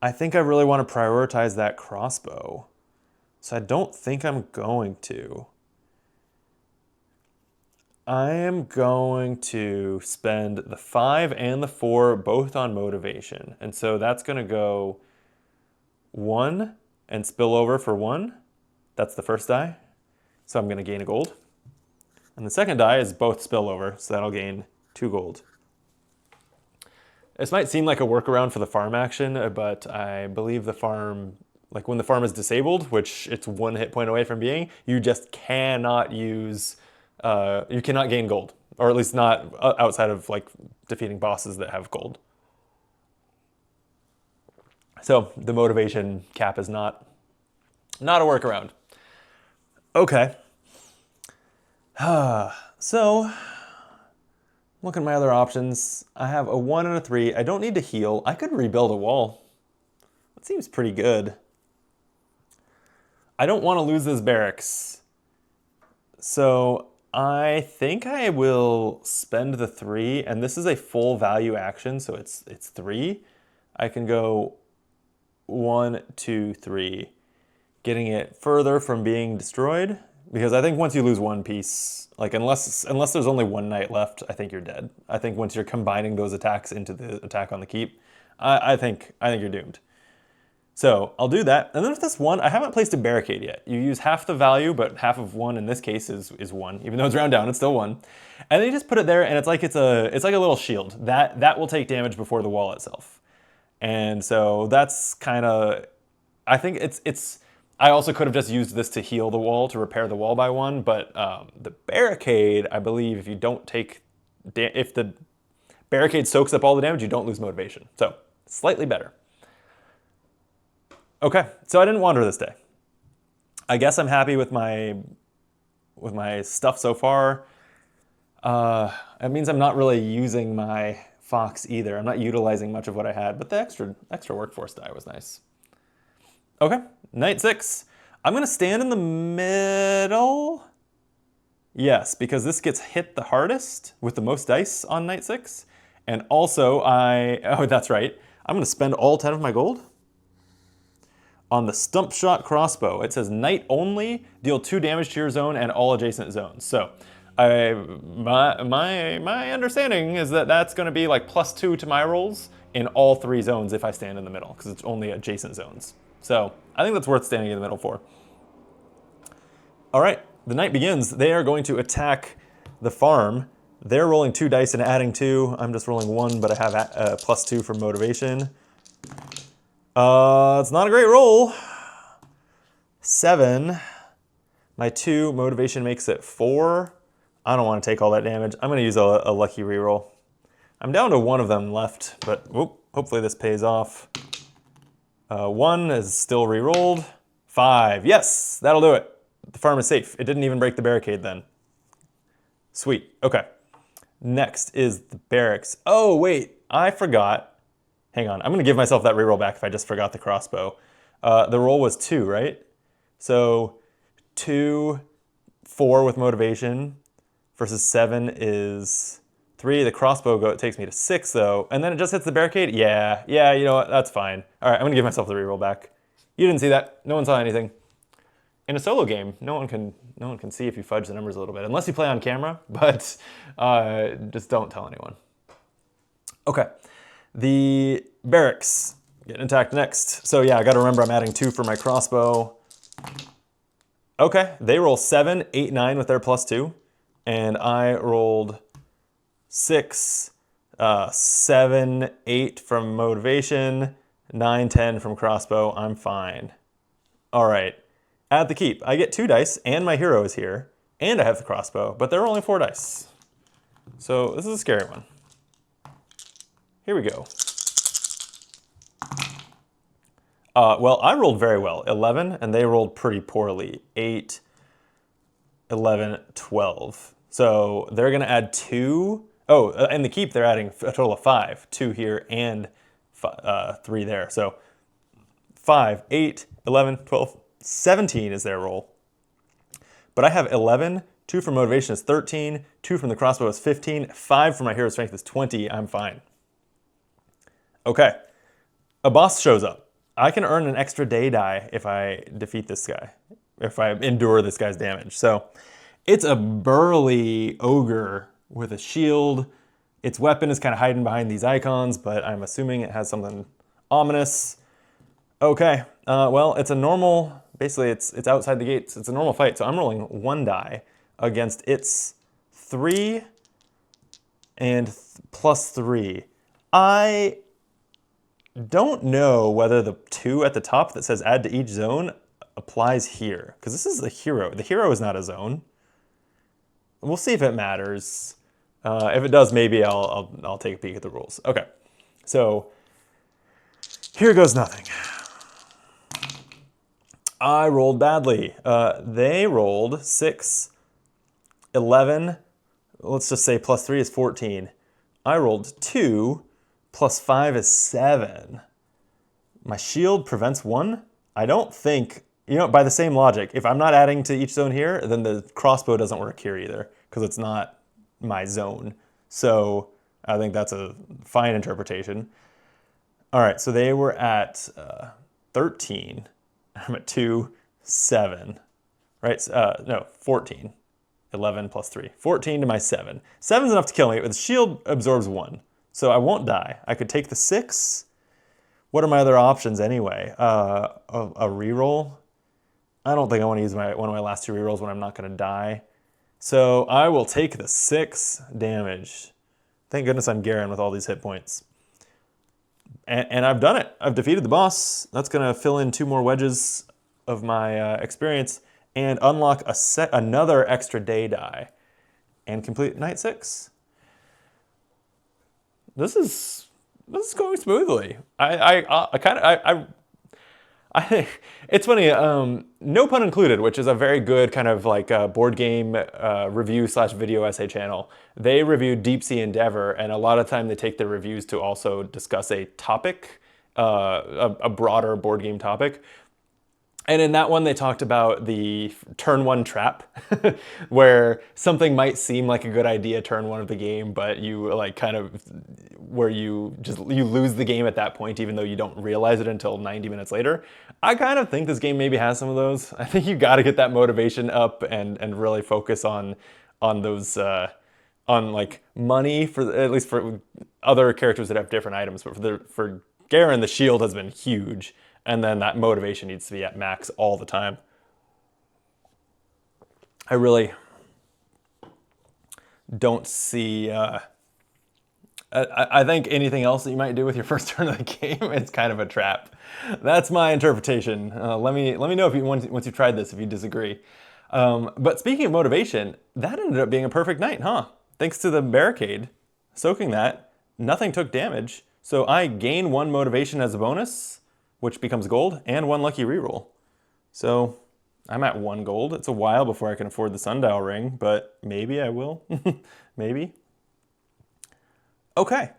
I think I really want to prioritize that crossbow. So I don't think I'm going to. I am going to spend the 5 and the 4 both on motivation. And so that's going to go 1 and spill over for 1. That's the first die. So I'm going to gain a gold. And the second die is both spill over, so that'll gain 2 gold. This might seem like a workaround for the farm action, but I believe the farm, like when the farm is disabled, which it's 1 hit point away from being, you just cannot use, you cannot gain gold, or at least not outside of like defeating bosses that have gold. So the motivation cap is not a workaround. Okay. So, look at my other options. I have a 1 and a 3. I don't need to heal. I could rebuild a wall. That seems pretty good. I don't want to lose this barracks. So, I think I will spend the 3, and this is a full value action, so it's 3. I can go 1, 2, 3, getting it further from being destroyed. Because I think once you lose 1 piece, like unless there's only 1 knight left, I think you're dead. I think once you're combining those attacks into the attack on the keep, I think you're doomed. So I'll do that. And then with this 1, I haven't placed a barricade yet. You use half the value, but half of 1 in this case is 1. Even though it's round down, it's still 1. And then you just put it there, and it's like a little shield. That will take damage before the wall itself. And so that's kind of, I think it's. I also could have just used this to heal the wall, to repair the wall by 1, but the barricade, I believe if you don't take, if the barricade soaks up all the damage, you don't lose motivation. So, slightly better. Okay, so I didn't wander this day. I guess I'm happy with my stuff so far. It means I'm not really using my fox either. I'm not utilizing much of what I had, but the extra workforce die was nice. Okay, night 6. I'm going to stand in the middle. Yes, because this gets hit the hardest with the most dice on night 6. And also oh, that's right. I'm going to spend all 10 of my gold on the stump shot crossbow. It says night only, deal 2 damage to your zone and all adjacent zones. So my understanding is that that's going to be like +2 to my rolls in all 3 zones if I stand in the middle, because it's only adjacent zones. So I think that's worth standing in the middle for. All right, the night begins. They are going to attack the farm. They're rolling 2 dice and adding 2. I'm just rolling 1, but I have +2 for motivation. It's not a great roll. 7. My 2 motivation makes it 4. I don't want to take all that damage. I'm going to use a lucky reroll. I'm down to 1 of them left, but whoop, hopefully this pays off. 1 is still rerolled. 5. Yes, that'll do it. The farm is safe. It didn't even break the barricade then. Sweet. Okay. Next is the barracks. Oh, wait. I forgot. Hang on. I'm going to give myself that reroll back if I just forgot the crossbow. The roll was 2, right? So 2, 4 with motivation versus 7 is 3. The crossbow takes me to 6, though. And then it just hits the barricade? Yeah, you know what? That's fine. All right, I'm going to give myself the reroll back. You didn't see that. No one saw anything. In a solo game, no one can see if you fudge the numbers a little bit, unless you play on camera, but just don't tell anyone. Okay, the barracks getting attacked next. So yeah, I gotta remember I'm adding 2 for my crossbow. Okay, they roll 7, 8, 9 with their +2, and I rolled 6, 7, 8 from motivation, 9, 10 from crossbow. I'm fine. All right. At the keep, I get 2 dice, and my hero is here, and I have the crossbow, but there are only 4 dice. So this is a scary one. Here we go. Well, I rolled very well, 11, and they rolled pretty poorly, 8, 11, 12. So they're gonna add 2. Oh, in the keep, they're adding a total of 5, 2 here and 3 there. So 5, 8, 11, 12, 17 is their roll. But I have 11, 2 from motivation is 13, 2 from the crossbow is 15, 5 from my hero strength is 20. I'm fine. Okay, a boss shows up. I can earn an extra day die if I defeat this guy, if I endure this guy's damage. So it's a burly ogre with a shield. Its weapon is kind of hiding behind these icons, but I'm assuming it has something ominous. Okay, well, it's a normal, basically it's outside the gates. It's a normal fight, so I'm rolling 1 die against its 3 and +3. I don't know whether the 2 at the top that says add to each zone applies here, because this is the hero. The hero is not a zone. We'll see if it matters. If it does, maybe I'll take a peek at the rules. Okay, so here goes nothing. I rolled badly. They rolled 6, 11, let's just say +3 is 14. I rolled 2, +5 is 7. My shield prevents 1? I don't think, you know, by the same logic, if I'm not adding to each zone here, then the crossbow doesn't work here either, because it's not my zone. So I think that's a fine interpretation. All right, so they were at 13. I'm at 2, 7, right? No, 14. 11 +3. 14 to my 7. 7's enough to kill me, but the shield absorbs 1. So I won't die. I could take the 6. What are my other options anyway? A reroll? I don't think I want to use one of my last 2 rerolls when I'm not going to die. So I will take the 6 damage. Thank goodness I'm Garron with all these hit points. And I've done it. I've defeated the boss. That's going to fill in 2 more wedges of my experience and unlock another extra day die and complete night 6. This is going smoothly. It's funny, no pun included, which is a very good kind of like board game review / video essay channel. They reviewed Deep Sea Endeavor, and a lot of time they take their reviews to also discuss a topic, a broader board game topic. And in that one, they talked about the turn 1 trap, where something might seem like a good idea turn 1 of the game, but you like kind of, where you lose the game at that point, even though you don't realize it until 90 minutes later. I kind of think this game maybe has some of those. I think you got to get that motivation up and really focus on those, on like money, for at least for other characters that have different items. But for Garron, the shield has been huge. And then that motivation needs to be at max all the time. I really don't see... I think anything else that you might do with your first turn of the game is kind of a trap. That's my interpretation. Let me know if you once you've tried this, if you disagree. But speaking of motivation, that ended up being a perfect night, huh? Thanks to the barricade. Soaking that, nothing took damage. So I gain 1 motivation as a bonus, which becomes gold, and 1 lucky reroll. So I'm at 1 gold. It's a while before I can afford the sundial ring, but maybe I will. Maybe. Okay,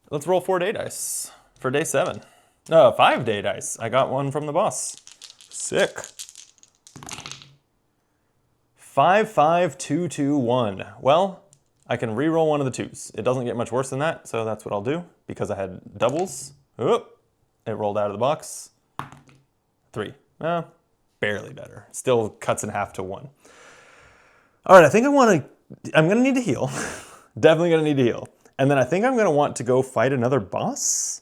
let's roll 4 day dice for day 7. 5 day dice. I got 1 from the boss. Sick. 5, 5, 2, 2, 1. Well, I can re-roll 1 of the 2s. It doesn't get much worse than that, so that's what I'll do because I had doubles. Oop, it rolled out of the box. 3. Barely better. Still cuts in half to 1. All right, I think I'm gonna need to heal. Definitely gonna need to heal. And then I think I'm gonna want to go fight another boss.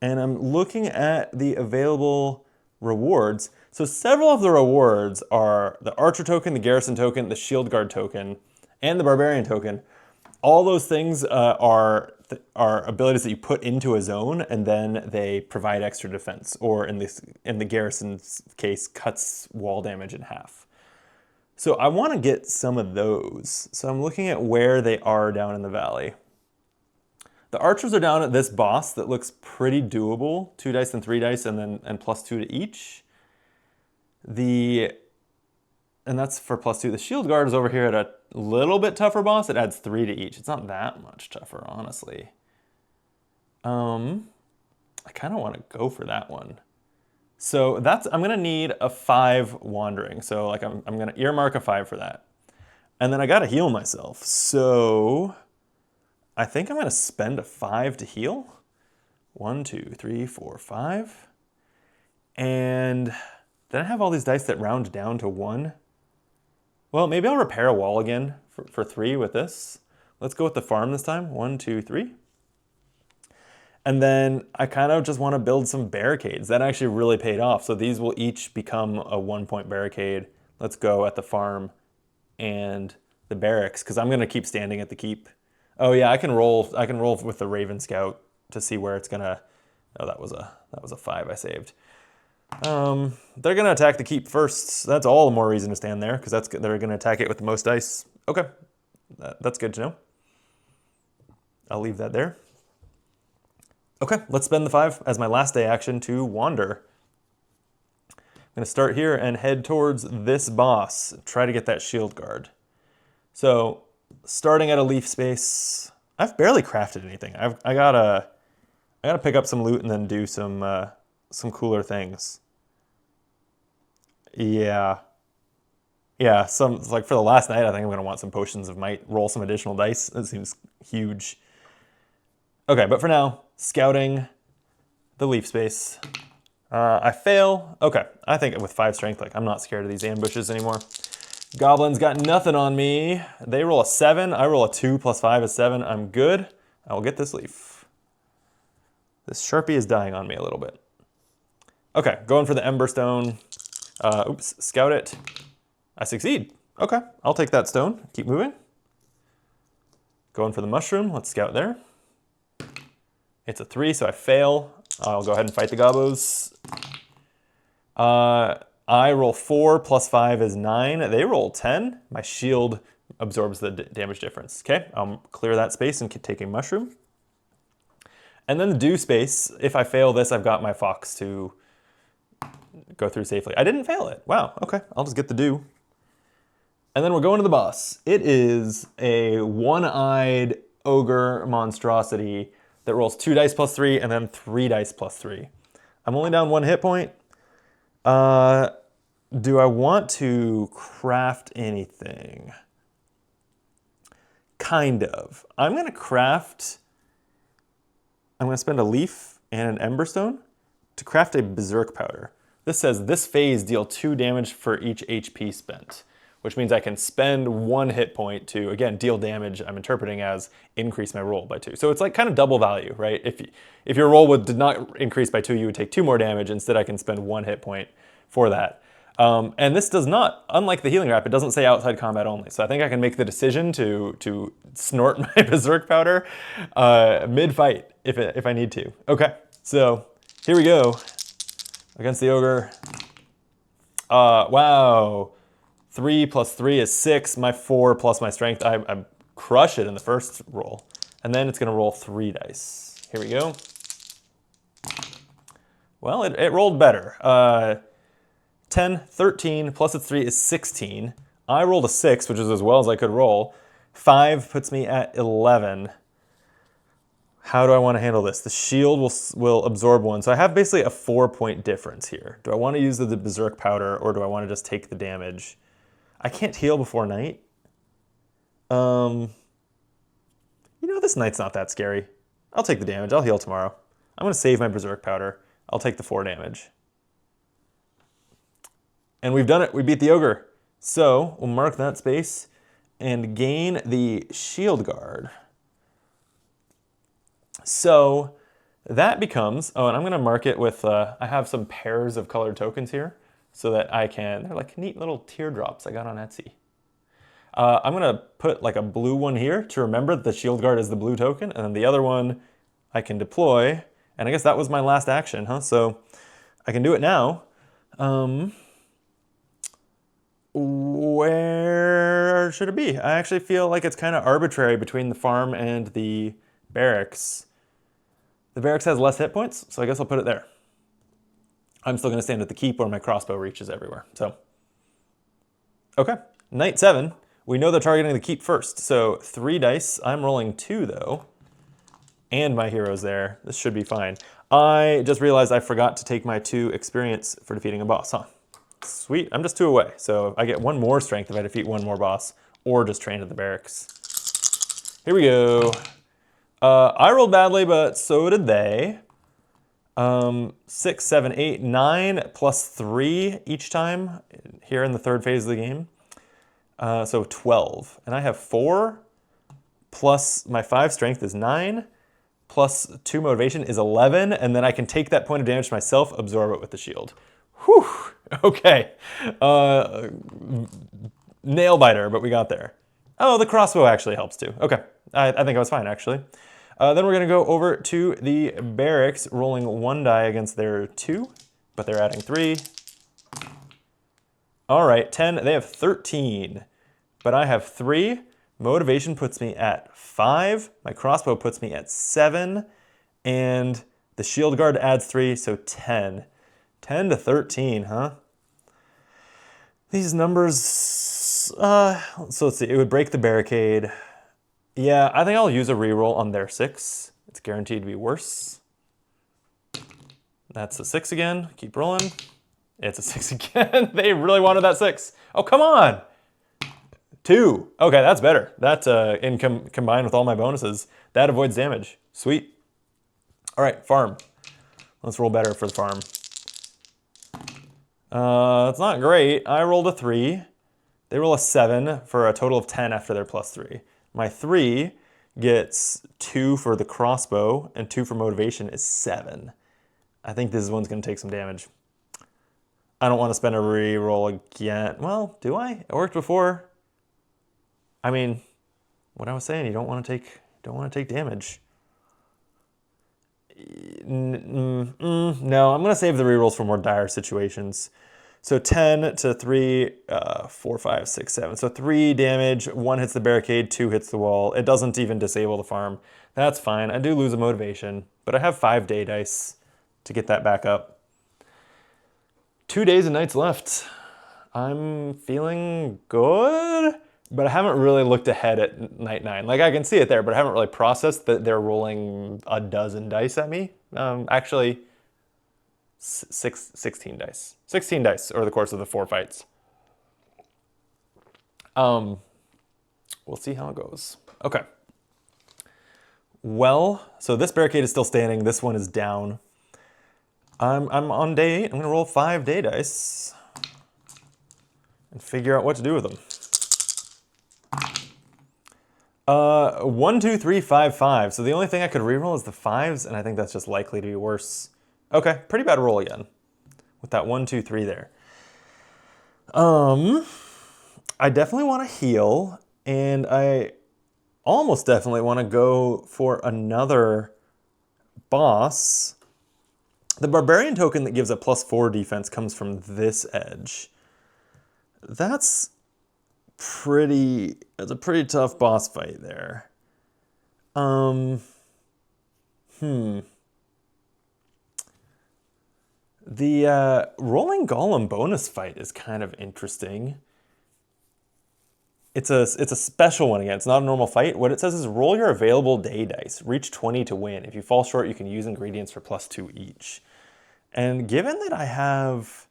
And I'm looking at the available rewards. So several of the rewards are the Archer token, the Garrison token, the Shield Guard token, and the Barbarian token. All those things are abilities that you put into a zone and then they provide extra defense, or in the Garrison's case, cuts wall damage in half. So I want to get some of those. So I'm looking at where they are down in the valley. The archers are down at this boss that looks pretty doable. 2 dice and 3 dice and plus 2 to each. And that's for plus 2. The shield guard is over here at a little bit tougher boss. It adds 3 to each. It's not that much tougher, honestly. I kind of want to go for that one. So I'm gonna need a 5 wandering. So like I'm gonna earmark a 5 for that. And then I gotta heal myself. So I think I'm gonna spend a 5 to heal. 1, 2, 3, 4, 5. And then I have all these dice that round down to 1. Well, maybe I'll repair a wall again for 3 with this. Let's go with the farm this time. 1, 2, 3. And then I kind of just want to build some barricades. That actually really paid off. So these will each become a 1-point barricade. Let's go at the farm and the barracks, because I'm going to keep standing at the keep. Oh yeah, I can roll with the Raven Scout to see where it's gonna. Oh, that was a 5 I saved. They're gonna attack the keep first. That's all the more reason to stand there, because they're gonna attack it with the most dice. Okay, that's good to know. I'll leave that there. Okay, let's spend the 5 as my last day action to wander. I'm gonna start here and head towards this boss. Try to get that shield guard. So, starting at a leaf space, I've barely crafted anything. I gotta pick up some loot and then do some cooler things. Yeah, like for the last night, I think I'm gonna want some potions of might. Roll some additional dice. That seems huge. Okay, but for now, scouting the leaf space. I fail. Okay, I think with 5 strength, like I'm not scared of these ambushes anymore. Goblins got nothing on me. They roll a 7. I roll a 2 plus 5 is 7. I'm good. I will get this leaf. This Sharpie is dying on me a little bit. Okay, going for the Ember Stone. Oops, scout it. I succeed. Okay, I'll take that stone. Keep moving. Going for the mushroom. Let's scout there. It's a 3, so I fail. I'll go ahead and fight the gobos. I roll 4 plus 5 is 9. They roll 10. My shield absorbs the damage difference. Okay, I'll clear that space and take a mushroom. And then the dew space. If I fail this, I've got my fox to go through safely. I didn't fail it. Wow, okay, I'll just get the dew. And then we're going to the boss. It is a one-eyed ogre monstrosity that rolls 2 dice plus 3 and then 3 dice plus 3. I'm only down 1 hit point. Do I want to craft anything? Kind of. I'm going to spend a leaf and an emberstone to craft a berserk powder. This says this phase deal 2 damage for each HP spent, which means I can spend 1 hit point to, again, deal damage. I'm interpreting as increase my roll by 2. So it's like kind of double value, right? If your roll did not increase by 2, you would take 2 more damage. Instead, I can spend 1 hit point for that. And this does not, unlike the healing wrap, it doesn't say outside combat only. So I think I can make the decision to snort my berserk powder mid-fight if I need to. Okay, so here we go against the ogre. Wow, 3 plus 3 is 6. My 4 plus my strength, I crush it in the first roll. And then it's gonna roll 3 dice. Here we go. Well, it rolled better. 10, 13, plus its 3 is 16. I rolled a 6, which is as well as I could roll. 5 puts me at 11. How do I want to handle this? The shield will absorb 1, so I have basically a 4-point difference here. Do I want to use the berserk powder, or do I want to just take the damage? I can't heal before night. You know, this night's not that scary. I'll take the damage. I'll heal tomorrow. I'm going to save my berserk powder. I'll take the 4 damage. And we've done it. We beat the ogre. So we'll mark that space and gain the shield guard. So that becomes, oh, and I'm going to mark it with, I have some pairs of colored tokens here so that I can, they're like neat little teardrops I got on Etsy. I'm going to put like a blue one here to remember that the shield guard is the blue token, and then the other one I can deploy. And I guess that was my last action, huh? So I can do it now. Where should it be? I actually feel like it's kind of arbitrary between the farm and the barracks. The barracks has less hit points, so I guess I'll put it there. I'm still going to stand at the keep where my crossbow reaches everywhere. So, okay, night 7. We know they're targeting the keep first, so 3 dice. I'm rolling 2 though, and my hero's there. This should be fine. I just realized I forgot to take my 2 experience for defeating a boss, huh? Sweet, I'm just 2 away, so I get 1 more strength if I defeat 1 more boss, or just train at the barracks. Here we go. I rolled badly, but so did they. 6, 7, 8, 9, plus 3 each time here in the 3rd phase of the game. So 12, and I have 4, plus my 5 strength is 9, plus 2 motivation is 11, and then I can take that point of damage to myself, absorb it with the shield. Whew, okay. Nail biter, but we got there. Oh, the crossbow actually helps too. Okay, I think I was fine actually. Then we're gonna go over to the barracks, rolling 1 die against their 2, but they're adding 3. All right, 10, they have 13, but I have 3. Motivation puts me at 5. My crossbow puts me at 7, and the shield guard adds 3, so 10. 10 to 13, huh? These numbers, so let's see, it would break the barricade. Yeah, I think I'll use a reroll on their 6. It's guaranteed to be worse. That's a 6 again, keep rolling. It's a 6 again. They really wanted that 6. Oh, come on. 2, okay, that's better. That combined with all my bonuses, that avoids damage, sweet. All right, farm. Let's roll better for the farm. It's not great. I rolled a 3. They roll a 7 for a total of 10 after their plus 3. My 3 gets 2 for the crossbow and 2 for motivation is 7. I think this one's going to take some damage. I don't want to spend a re-roll again. Well, do I? It worked before. I mean, what I was saying, you don't want to take damage. No, I'm going to save the rerolls for more dire situations. So 10 to 3, 4, 5, 6, 7. So 3 damage, 1 hits the barricade, 2 hits the wall. It doesn't even disable the farm. That's fine. I do lose a motivation, but I have 5 day dice to get that back up. 2 days and nights left. I'm feeling good, but I haven't really looked ahead at night 9. Like I can see it there, but I haven't really processed that they're rolling a dozen dice at me. Actually, 16 dice. 16 dice over the course of the 4 fights. We'll see how it goes. Okay. Well, so this barricade is still standing. This one is down. I'm on day 8. I'm going to roll 5 day dice and figure out what to do with them. 1, 2, 3, 5, 5. So the only thing I could reroll is the 5s, and I think that's just likely to be worse. Okay, pretty bad roll again with that 1, 2, 3 there. I definitely want to heal, and I almost definitely want to go for another boss. The barbarian token that gives a +4 defense comes from this edge. That's a pretty tough boss fight there. The rolling golem bonus fight is kind of interesting. It's a special one again. It's not a normal fight. What it says is roll your available day dice. Reach 20 to win. If you fall short, you can use ingredients for +2 each. And given that I have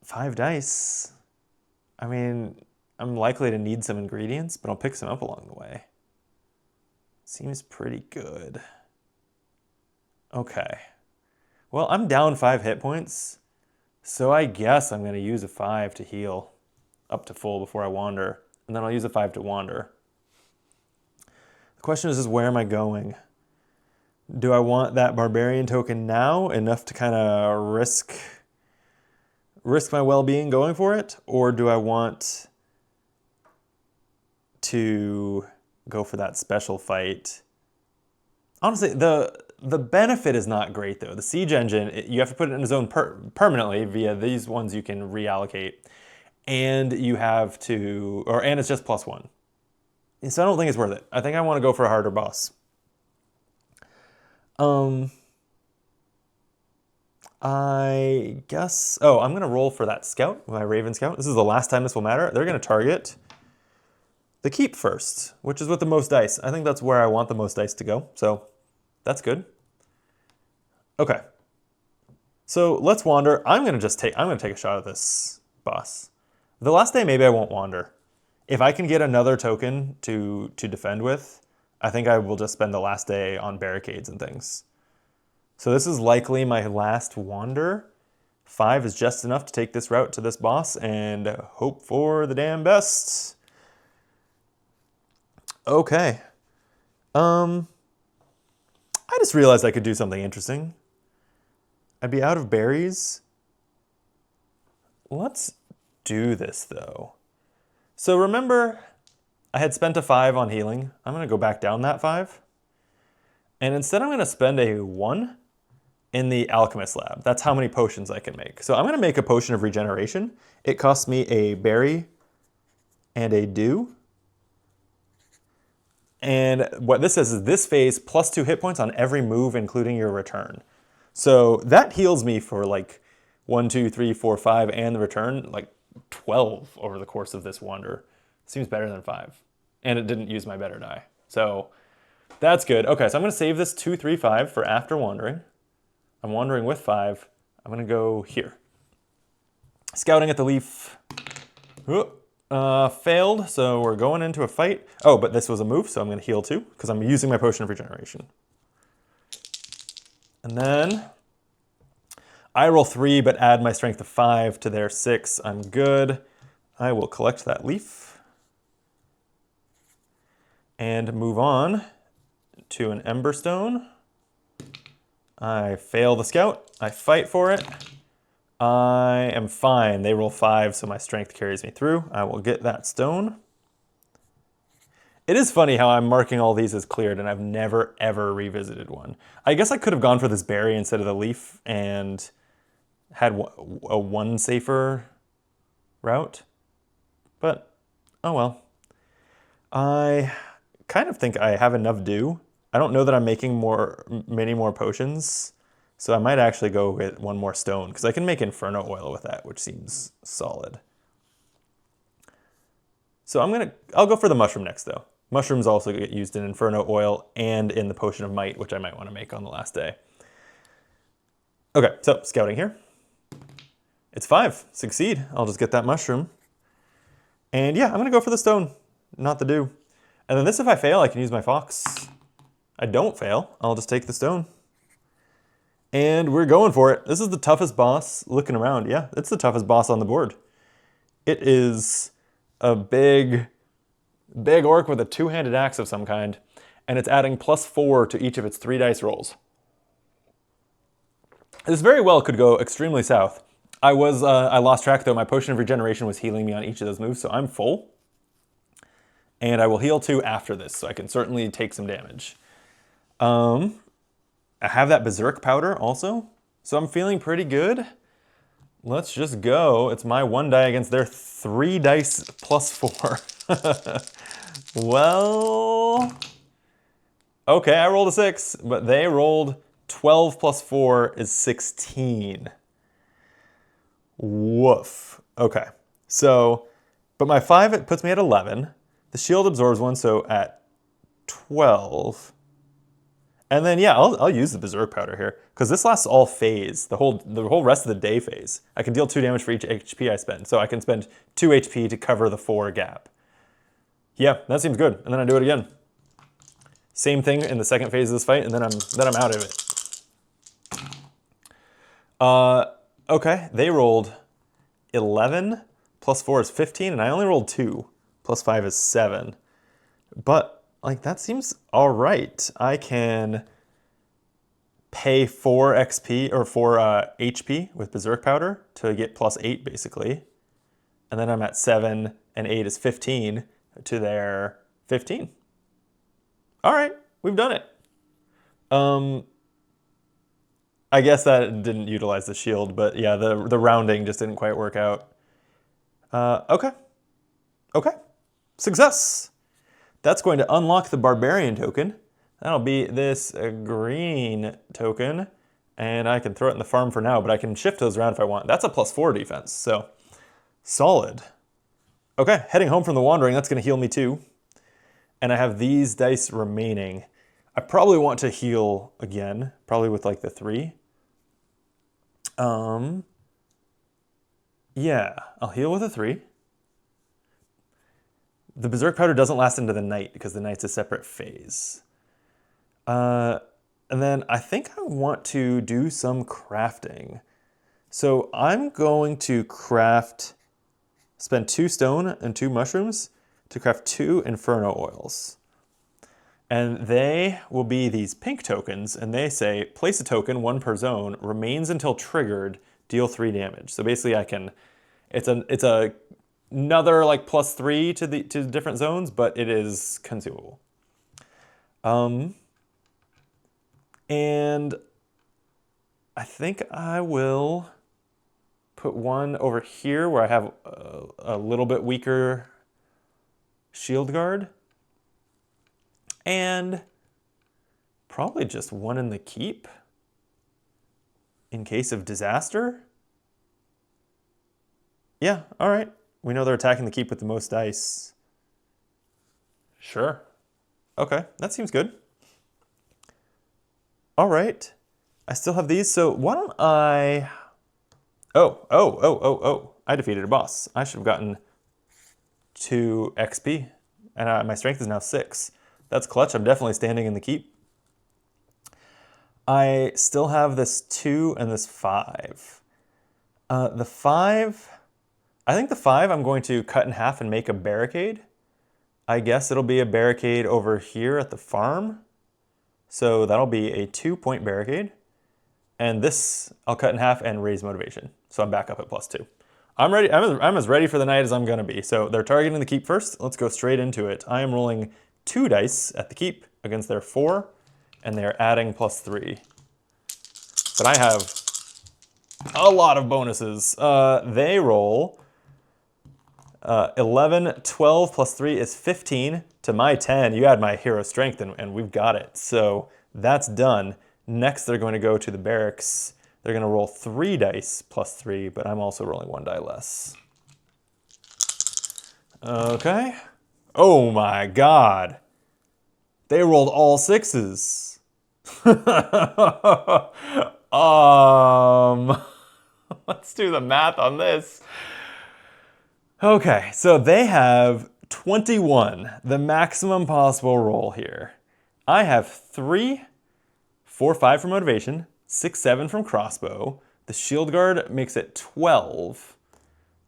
5 dice, I mean, I'm likely to need some ingredients, but I'll pick some up along the way. Seems pretty good. Okay. Well, I'm down 5 hit points, so I guess I'm going to use a 5 to heal up to full before I wander, and then I'll use a 5 to wander. The question is where am I going? Do I want that barbarian token now, enough to kind of risk my well-being going for it, or do I want to go for that special fight? Honestly, the benefit is not great though. The siege engine, you have to put it in a zone permanently via these ones you can reallocate, and you have to, and it's just +1. So I don't think it's worth it. I think I want to go for a harder boss. I guess, I'm going to roll for that scout, my Raven Scout. This is the last time this will matter. They're going to target the keep first, which is with the most dice. I think that's where I want the most dice to go, so that's good. Okay, so let's wander. I'm going to take a shot at this boss. The last day, maybe I won't wander. If I can get another token to defend with, I think I will just spend the last day on barricades and things. So this is likely my last wander. 5 is just enough to take this route to this boss and hope for the damn best. Okay. I just realized I could do something interesting. I'd be out of berries. Let's do this though. So remember, I had spent a 5 on healing. I'm going to go back down that 5. And instead I'm going to spend a 1 in the alchemist lab. That's how many potions I can make. So I'm going to make a potion of regeneration. It costs me a berry and a dew. And what this says is this phase +2 hit points on every move, including your return. So that heals me for like 1, 2, 3, 4, 5, and the return, like 12 over the course of this wander. Seems better than 5. And it didn't use my better die. So that's good. Okay, so I'm going to save this 2, 3, 5 for after wandering. I'm wandering with 5. I'm going to go here. Scouting at the leaf. Failed, so we're going into a fight. Oh, but this was a move, so I'm going to heal too, because I'm using my potion of regeneration. And then I roll 3, but add my strength of 5 to their 6. I'm good. I will collect that leaf and move on to an Emberstone. I fail the scout. I fight for it. I am fine. They roll 5, so my strength carries me through. I will get that stone. It is funny how I'm marking all these as cleared and I've never ever revisited one. I guess I could have gone for this berry instead of the leaf and had a 1 safer route, but oh well. I kind of think I have enough dew. I don't know that I'm making many more potions, so I might actually go with 1 more stone, because I can make Inferno Oil with that, which seems solid. So I'll go for the mushroom next though. Mushrooms also get used in Inferno Oil and in the Potion of Might, which I might want to make on the last day. Okay, so scouting here. It's 5, succeed. I'll just get that mushroom. And yeah, I'm gonna go for the stone, not the dew. And then this, if I fail, I can use my fox. I don't fail, I'll just take the stone. And we're going for it. This is the toughest boss, looking around, yeah, it's the toughest boss on the board. It is a big orc with a 2-handed axe of some kind, and it's adding +4 to each of its 3 dice rolls. This very well could go extremely south. I lost track though. My potion of regeneration was healing me on each of those moves, so I'm full. And I will heal 2 after this, so I can certainly take some damage. I have that berserk powder also, so I'm feeling pretty good. Let's just go. It's my 1 die against their 3 dice plus 4. Well, okay, I rolled a 6, but they rolled 12 plus 4 is 16. Woof. Okay, so, but my 5, it puts me at 11. The shield absorbs 1, so at 12. And then, yeah, I'll use the berserk powder here, because this lasts all phase, the whole rest of the day phase. I can deal 2 damage for each HP I spend, so I can spend 2 HP to cover the 4 gap. Yeah, that seems good. And then I do it again. Same thing in the second phase of this fight, and then I'm out of it. Okay, they rolled 11 plus 4 is 15, and I only rolled 2 plus 5 is 7. But like that seems all right. I can pay 4 XP or 4 HP with berserk powder to get plus 8 basically, and then I'm at 7 and 8 is 15 to their 15. All right, we've done it. I guess that didn't utilize the shield, but yeah, the rounding just didn't quite work out. Okay. Success. That's going to unlock the barbarian token. That'll be this green token, and I can throw it in the farm for now, but I can shift those around if I want. That's a plus 4 defense, so solid. Okay, heading home from the wandering, that's gonna heal me too. And I have these dice remaining. I probably want to heal again, probably with like the 3. Yeah, I'll heal with a 3. The berserk powder doesn't last into the night because the night's a separate phase. And then I think I want to do some crafting. So I'm going to spend 2 stone and 2 mushrooms to craft 2 inferno oils. And they will be these pink tokens, and they say, place a token, 1 per zone, remains until triggered, deal 3 damage. So basically I can, it's another like plus 3 to the different zones, but it is consumable. And I think I will put 1 over here where I have a little bit weaker shield guard. And probably just 1 in the keep in case of disaster. Yeah, all right. We know they're attacking the keep with the most dice. Sure. Okay, that seems good. All right. I still have these, so why don't I... Oh. I defeated a boss. I should have gotten 2 XP, and my strength is now 6. That's clutch. I'm definitely standing in the keep. I still have this 2 and this 5. The 5... I think the 5 I'm going to cut in half and make a barricade. I guess it'll be a barricade over here at the farm. So that'll be a 2-point barricade. And this I'll cut in half and raise motivation. So I'm back up at plus 2. I'm ready. I'm as ready for the night as I'm gonna be. So they're targeting the keep first. Let's go straight into it. I am rolling 2 dice at the keep against their 4, and they're adding plus 3. But I have a lot of bonuses. They roll 11, 12 plus 3 is 15 to my 10. You add my hero strength and we've got it. So that's done. Next, they're going to go to the barracks. They're going to roll 3 dice plus 3, but I'm also rolling 1 die less. Okay. Oh my God. They rolled all 6s. Let's do the math on this. Okay, so they have 21, the maximum possible roll here. I have 3, 4, 5 for motivation, 6, 7 from crossbow. The shield guard makes it 12.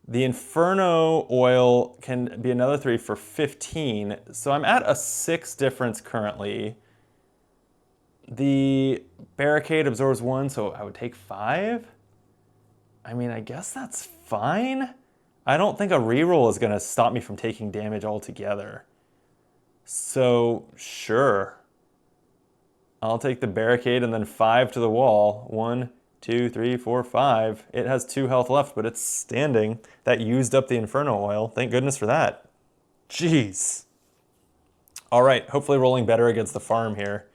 The inferno oil can be another 3 for 15. So I'm at a 6 difference currently. The barricade absorbs 1, so I would take 5. I mean, I guess that's fine. I don't think a reroll is going to stop me from taking damage altogether. So, sure. I'll take the barricade and then 5 to the wall. 1, 2, 3, 4, 5. It has 2 health left, but it's standing. That used up the Inferno oil. Thank goodness for that. Jeez. All right, hopefully rolling better against the farm here.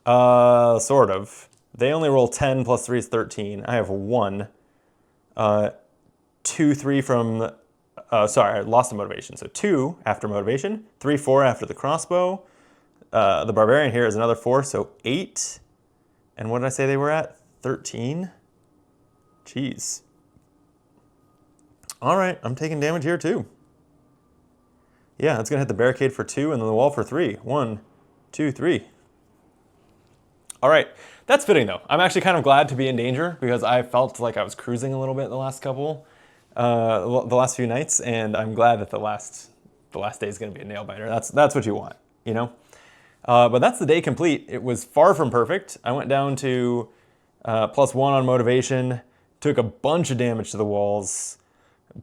Sort of. They only roll 10 plus 3 is 13. I have 1. 2, 3 from... sorry, I lost the motivation. So 2 after motivation, 3, 4 after the crossbow. The barbarian here is another 4, so 8. And what did I say they were at? 13? Jeez. All right, I'm taking damage here too. Yeah, it's going to hit the barricade for 2 and then the wall for 3. 1, 2, 3. All right, that's fitting though. I'm actually kind of glad to be in danger because I felt like I was cruising a little bit the last few nights, and I'm glad that the last day is going to be a nail biter. That's what you want, you know. But that's the day complete. It was far from perfect. I went down to +1 on motivation, took a bunch of damage to the walls,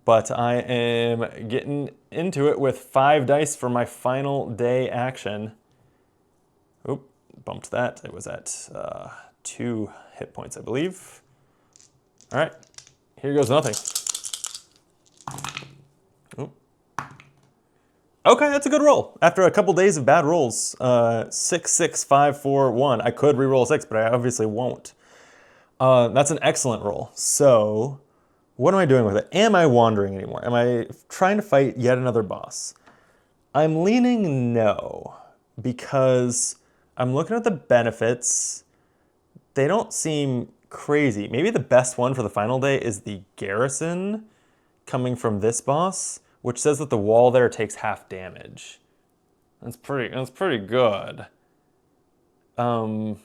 but I am getting into it with 5 dice for my final day action. Oop, bumped that. It was at 2 hit points, I believe. All right, here goes nothing. Oop. Okay, that's a good roll. After a couple days of bad rolls, 6, 6, 5, 4, 1. I could re-roll 6, but I obviously won't. That's an excellent roll. So, what am I doing with it? Am I wandering anymore? Am I trying to fight yet another boss? I'm leaning no, because I'm looking at the benefits. They don't seem crazy. Maybe the best one for the final day is the garrison coming from this boss, which says that the wall there takes half damage. That's pretty good. But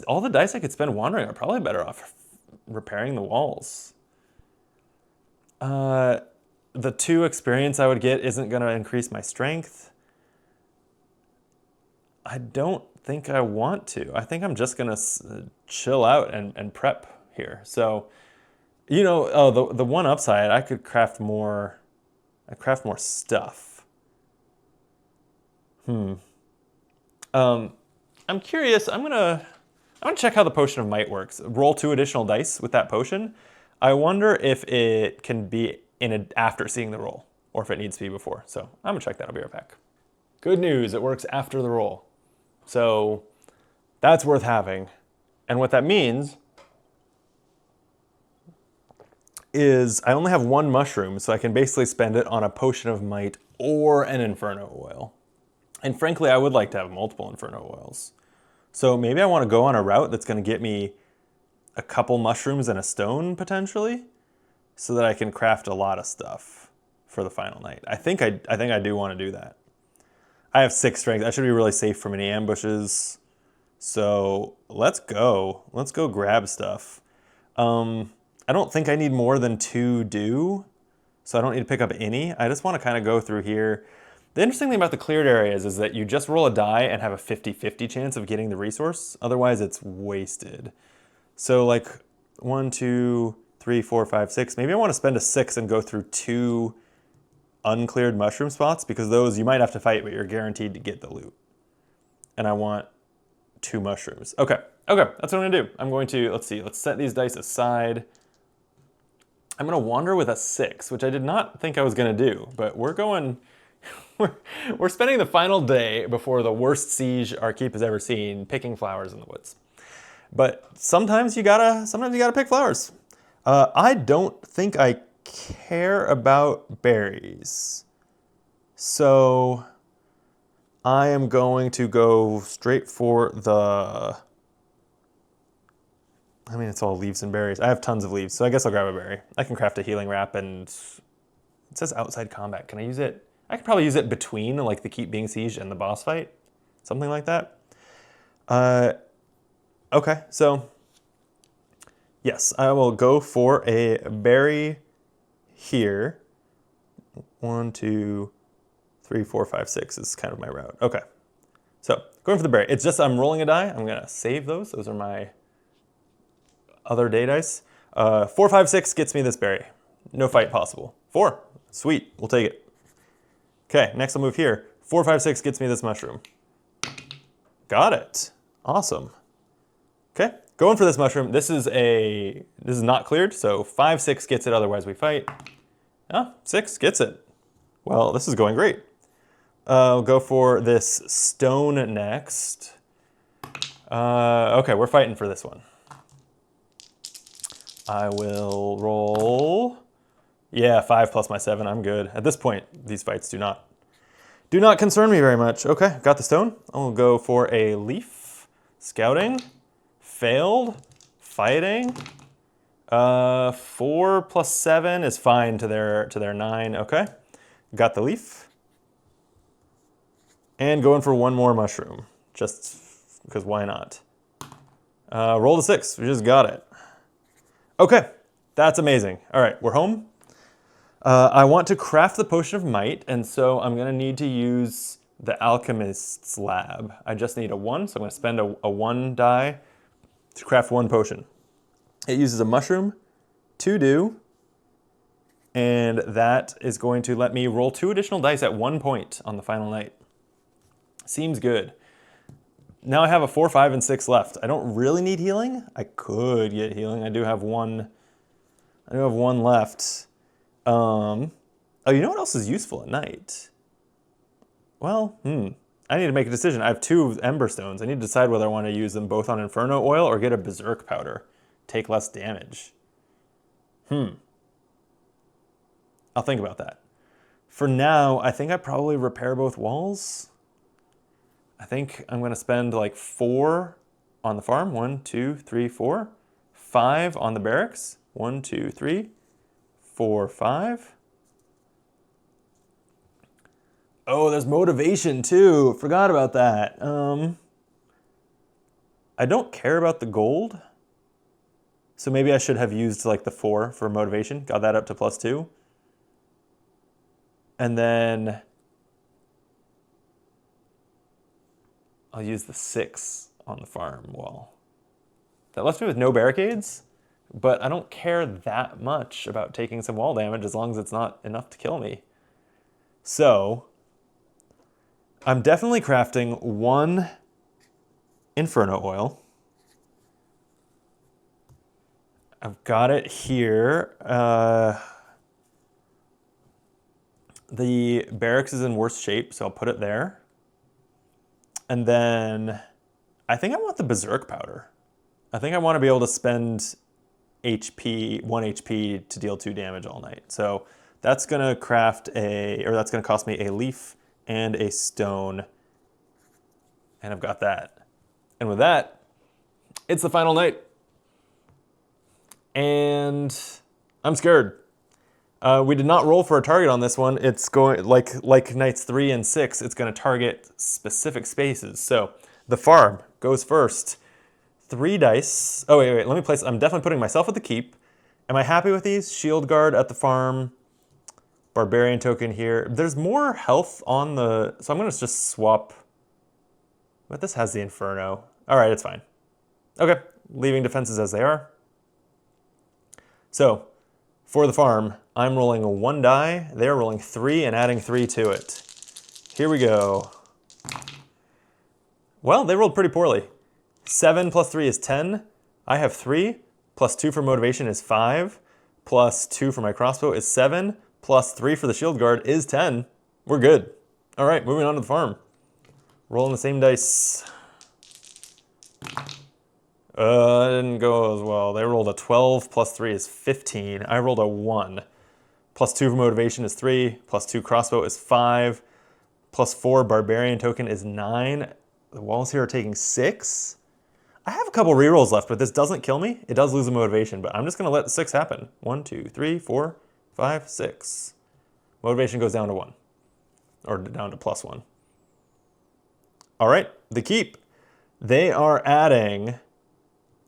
all the dice I could spend wandering are probably better off repairing the walls. The 2 experience I would get isn't going to increase my strength. I don't think I want to. I think I'm just going to chill out and prep here. So, you know, the one upside, I could craft more. I craft more stuff. I'm curious. I'm gonna check how the Potion of Might works. Roll 2 additional dice with that potion. I wonder if it can be after seeing the roll, or if it needs to be before. So I'm gonna check that. I'll be right back. Good news. It works after the roll. So that's worth having. And what that means is I only have 1 mushroom, so I can basically spend it on a Potion of Might or an Inferno oil. And frankly, I would like to have multiple Inferno oils. So maybe I want to go on a route that's going to get me a couple mushrooms and a stone, potentially, so that I can craft a lot of stuff for the final night. I think I do want to do that. I have 6 strength. I should be really safe from any ambushes. So let's go. Let's go grab stuff. I don't think I need more than 2 dew, so I don't need to pick up any. I just want to kind of go through here. The interesting thing about the cleared areas is that you just roll a die and have a 50-50 chance of getting the resource. Otherwise, it's wasted. So like 1, 2, 3, 4, 5, 6. Maybe I want to spend a 6 and go through 2 uncleared mushroom spots, because those you might have to fight, but you're guaranteed to get the loot. And I want 2 mushrooms. Okay, that's what I'm gonna do. I'm going to, let's set these dice aside. I'm gonna wander with a 6, which I did not think I was gonna do, but we're going, we're spending the final day before the worst siege our keep has ever seen, picking flowers in the woods. But sometimes you gotta pick flowers. I don't think I care about berries, so I am going to go straight for the... I mean, it's all leaves and berries. I have tons of leaves, so I guess I'll grab a berry. I can craft a healing wrap, and it says outside combat. Can I use it? I could probably use it between, like, the keep being sieged and the boss fight. Something like that. Okay, so yes, I will go for a berry here. 1, 2, 3, 4, 5, 6 is kind of my route. Okay, so going for the berry. It's just I'm rolling a die. I'm gonna save those. Those are my other day dice. 4, 5, 6 gets me this berry. No fight possible. 4, sweet, we'll take it. Okay, next I'll move here. 4, 5, 6 gets me this mushroom. Got it, awesome. Okay, going for this mushroom. This is not cleared, so 5, 6 gets it, otherwise we fight. Ah, 6 gets it. Well, this is going great. We'll go for this stone next. Okay, we're fighting for this one. I will roll. Yeah, 5 plus my 7, I'm good. At this point, these fights do not concern me very much. Okay, got the stone. I'll go for a leaf. Scouting. Failed. Fighting. 4 plus 7 is fine to their 9. Okay, got the leaf. And going for one more mushroom, just because why not? Roll the 6, we just got it. Okay, that's amazing. All right, we're home. I want to craft the potion of might, and so I'm gonna need to use the alchemist's lab. I just need a 1, so I'm gonna spend a 1 die to craft 1 potion. It uses a mushroom, 2 dew, and that is going to let me roll 2 additional dice at 1 point on the final night. Seems good. Now I have a 4, 5, and 6 left. I don't really need healing. I could get healing. I do have one left. Oh, you know what else is useful at night? Well, I need to make a decision. I have 2 ember stones. I need to decide whether I want to use them both on Inferno oil or get a berserk powder. Take less damage. I'll think about that. For now, I think I probably repair both walls. I think I'm gonna spend like 4 on the farm. 1, 2, 3, 4. 5 on the barracks. 1, 2, 3, 4, 5. Oh, there's motivation too. Forgot about that. I don't care about the gold. So maybe I should have used like the 4 for motivation. Got that up to +2. And then I'll use the 6 on the farm wall. That left me with no barricades, but I don't care that much about taking some wall damage as long as it's not enough to kill me. So I'm definitely crafting 1 Inferno oil. I've got it here. The barracks is in worse shape, so I'll put it there. And then I think I want the berserk powder. I think I want to be able to spend 1 HP to deal 2 damage all night. So that's gonna cost me a leaf and a stone. And I've got that. And with that, it's the final night. And I'm scared. We did not roll for a target on this one. It's going, like nights 3 and 6, it's gonna target specific spaces. So the farm goes first. 3 dice. Oh, wait, let me place, I'm definitely putting myself at the keep. Am I happy with these? Shield guard at the farm. Barbarian token here. There's more health on the, so I'm gonna just swap. But this has the Inferno. All right, it's fine. Okay, leaving defenses as they are. So, for the farm, I'm rolling a 1 die. They're rolling 3 and adding 3 to it. Here we go. Well, they rolled pretty poorly. 7 plus 3 is 10. I have 3. Plus 2 for motivation is 5. Plus 2 for my crossbow is 7. Plus 3 for the shield guard is 10. We're good. All right, moving on to the farm. Rolling the same dice. Didn't go as well. They rolled a 12, plus 3 is 15. I rolled a 1. Plus 2 for motivation is 3. Plus 2 crossbow is 5. Plus 4 barbarian token is 9. The walls here are taking 6. I have a couple rerolls left, but this doesn't kill me. It does lose the motivation, but I'm just gonna let 6 happen. 1, 2, 3, 4, 5, 6. Motivation goes down to 1. Or down to +1. All right, the keep. They are adding,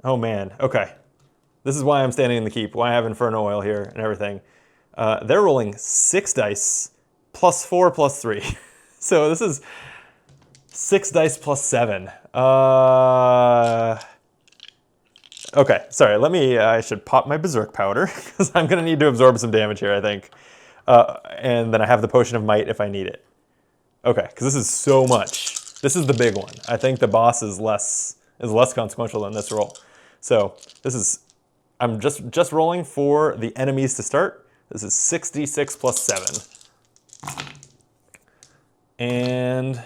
oh man, okay. This is why I'm standing in the keep, why I have Inferno oil here and everything. They're rolling 6 dice, +4, +3. So this is 6 dice plus 7. Okay, sorry, I should pop my Berserk Powder, because I'm going to need to absorb some damage here, I think. And then I have the Potion of Might if I need it. Okay, because this is so much. This is the big one. I think the boss is less consequential than this roll. So I'm just rolling for the enemies to start. This is 6d6 plus 7. And,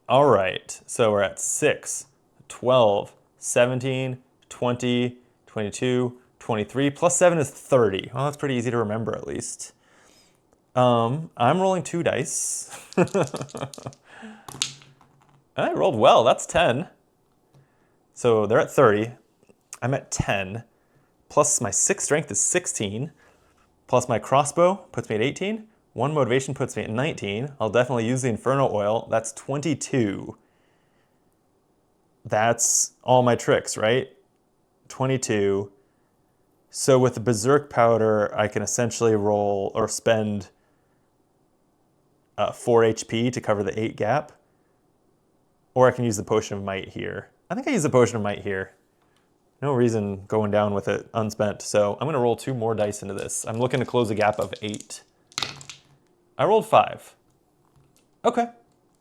all right, so we're at 6, 12, 17, 20, 22, 23, plus 7 is 30. Well, that's pretty easy to remember at least. I'm rolling 2 dice. I rolled well, that's 10. So they're at 30. I'm at 10. Plus my 6 strength is 16. Plus my crossbow puts me at 18. 1 motivation puts me at 19. I'll definitely use the Inferno Oil. That's 22. That's all my tricks, right? 22. So with the Berserk Powder, I can essentially roll or spend 4 HP to cover the 8 gap. Or I can use the Potion of Might here. I think I use the Potion of Might here. No reason going down with it unspent. So I'm going to roll 2 more dice into this. I'm looking to close a gap of 8. I rolled 5. Okay,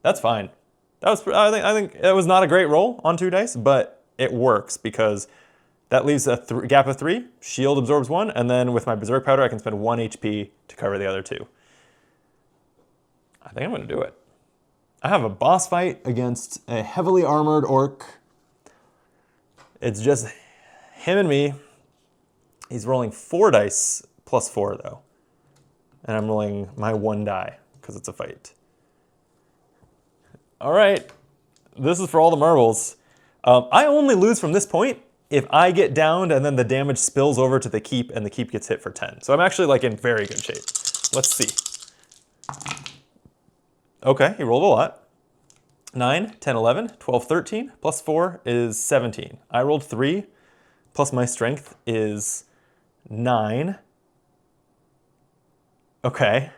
that's fine. I think it was not a great roll on 2 dice, but it works because that leaves a gap of 3. Shield absorbs 1, and then with my Berserk Powder, I can spend 1 HP to cover the other 2. I think I'm going to do it. I have a boss fight against a heavily armored orc. It's just him and me. He's rolling 4 dice plus 4, though. And I'm rolling my 1 die because it's a fight. All right, this is for all the marbles. I only lose from this point if I get downed and then the damage spills over to the keep and the keep gets hit for 10. So I'm actually like in very good shape. Let's see. Okay, he rolled a lot. 9, 10, 11, 12, 13, plus 4 is 17. I rolled 3, plus my strength is 9. Okay.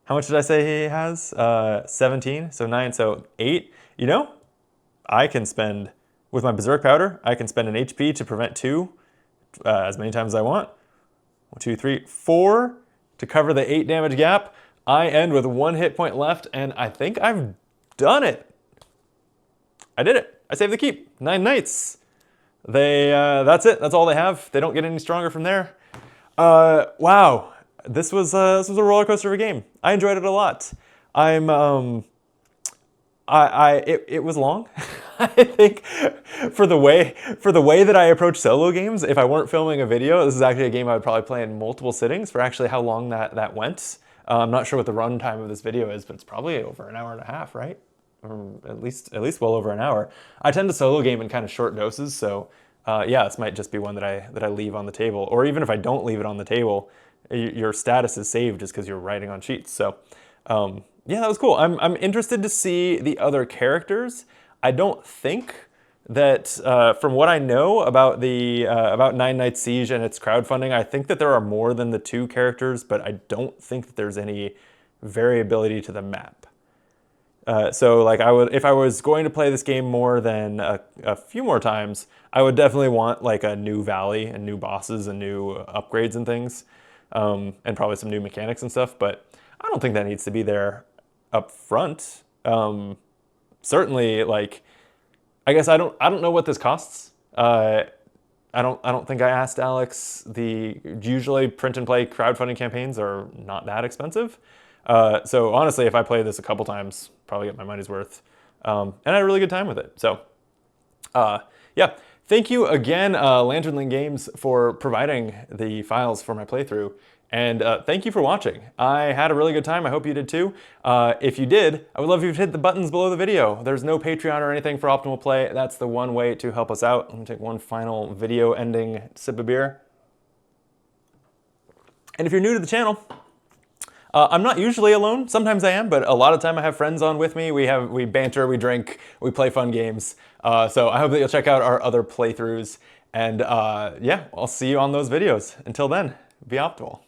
How much did I say he has? 17, so 9, so 8. You know, I can spend, with my Berserk Powder, I can spend an HP to prevent 2 as many times as I want. 1, 2, 3, 4 to cover the 8 damage gap. I end with 1 hit point left, and I think I've done it. I did it. I saved the keep. 9 knights. That's it. That's all they have. They don't get any stronger from there. Wow. This was a roller coaster of a game. I enjoyed it a lot. It was long. I think for the way that I approach solo games, if I weren't filming a video, this is actually a game I would probably play in multiple sittings for actually how long that went. I'm not sure what the run time of this video is, but it's probably over an hour and a half, right? Or at least well over an hour. I tend to solo game in kind of short doses, so yeah, this might just be one that I leave on the table. Or even if I don't leave it on the table, your status is saved just because you're writing on sheets. So yeah, that was cool. I'm interested to see the other characters. I don't think that from what I know about about Nine Nights Siege and its crowdfunding, I think that there are more than the 2 characters, but I don't think that there's any variability to the map. So like if I was going to play this game more than a few more times, I would definitely want like a new valley and new bosses and new upgrades and things, and probably some new mechanics and stuff. But I don't think that needs to be there up front. Certainly, like, I guess I don't know what this costs. I don't think I asked Alex. Usually print and play crowdfunding campaigns are not that expensive. So honestly, if I play this a couple times, probably get my money's worth. And I had a really good time with it. So yeah, thank you again, Lanternling Games, for providing the files for my playthrough. And thank you for watching. I had a really good time. I hope you did too. If you did, I would love if you'd hit the buttons below the video. There's no Patreon or anything for Optimal Play. That's the one way to help us out. Let me take one final video ending sip of beer. And if you're new to the channel, I'm not usually alone. Sometimes I am, but a lot of time I have friends on with me. We banter, we drink, we play fun games. So I hope that you'll check out our other playthroughs. And yeah, I'll see you on those videos. Until then, be optimal.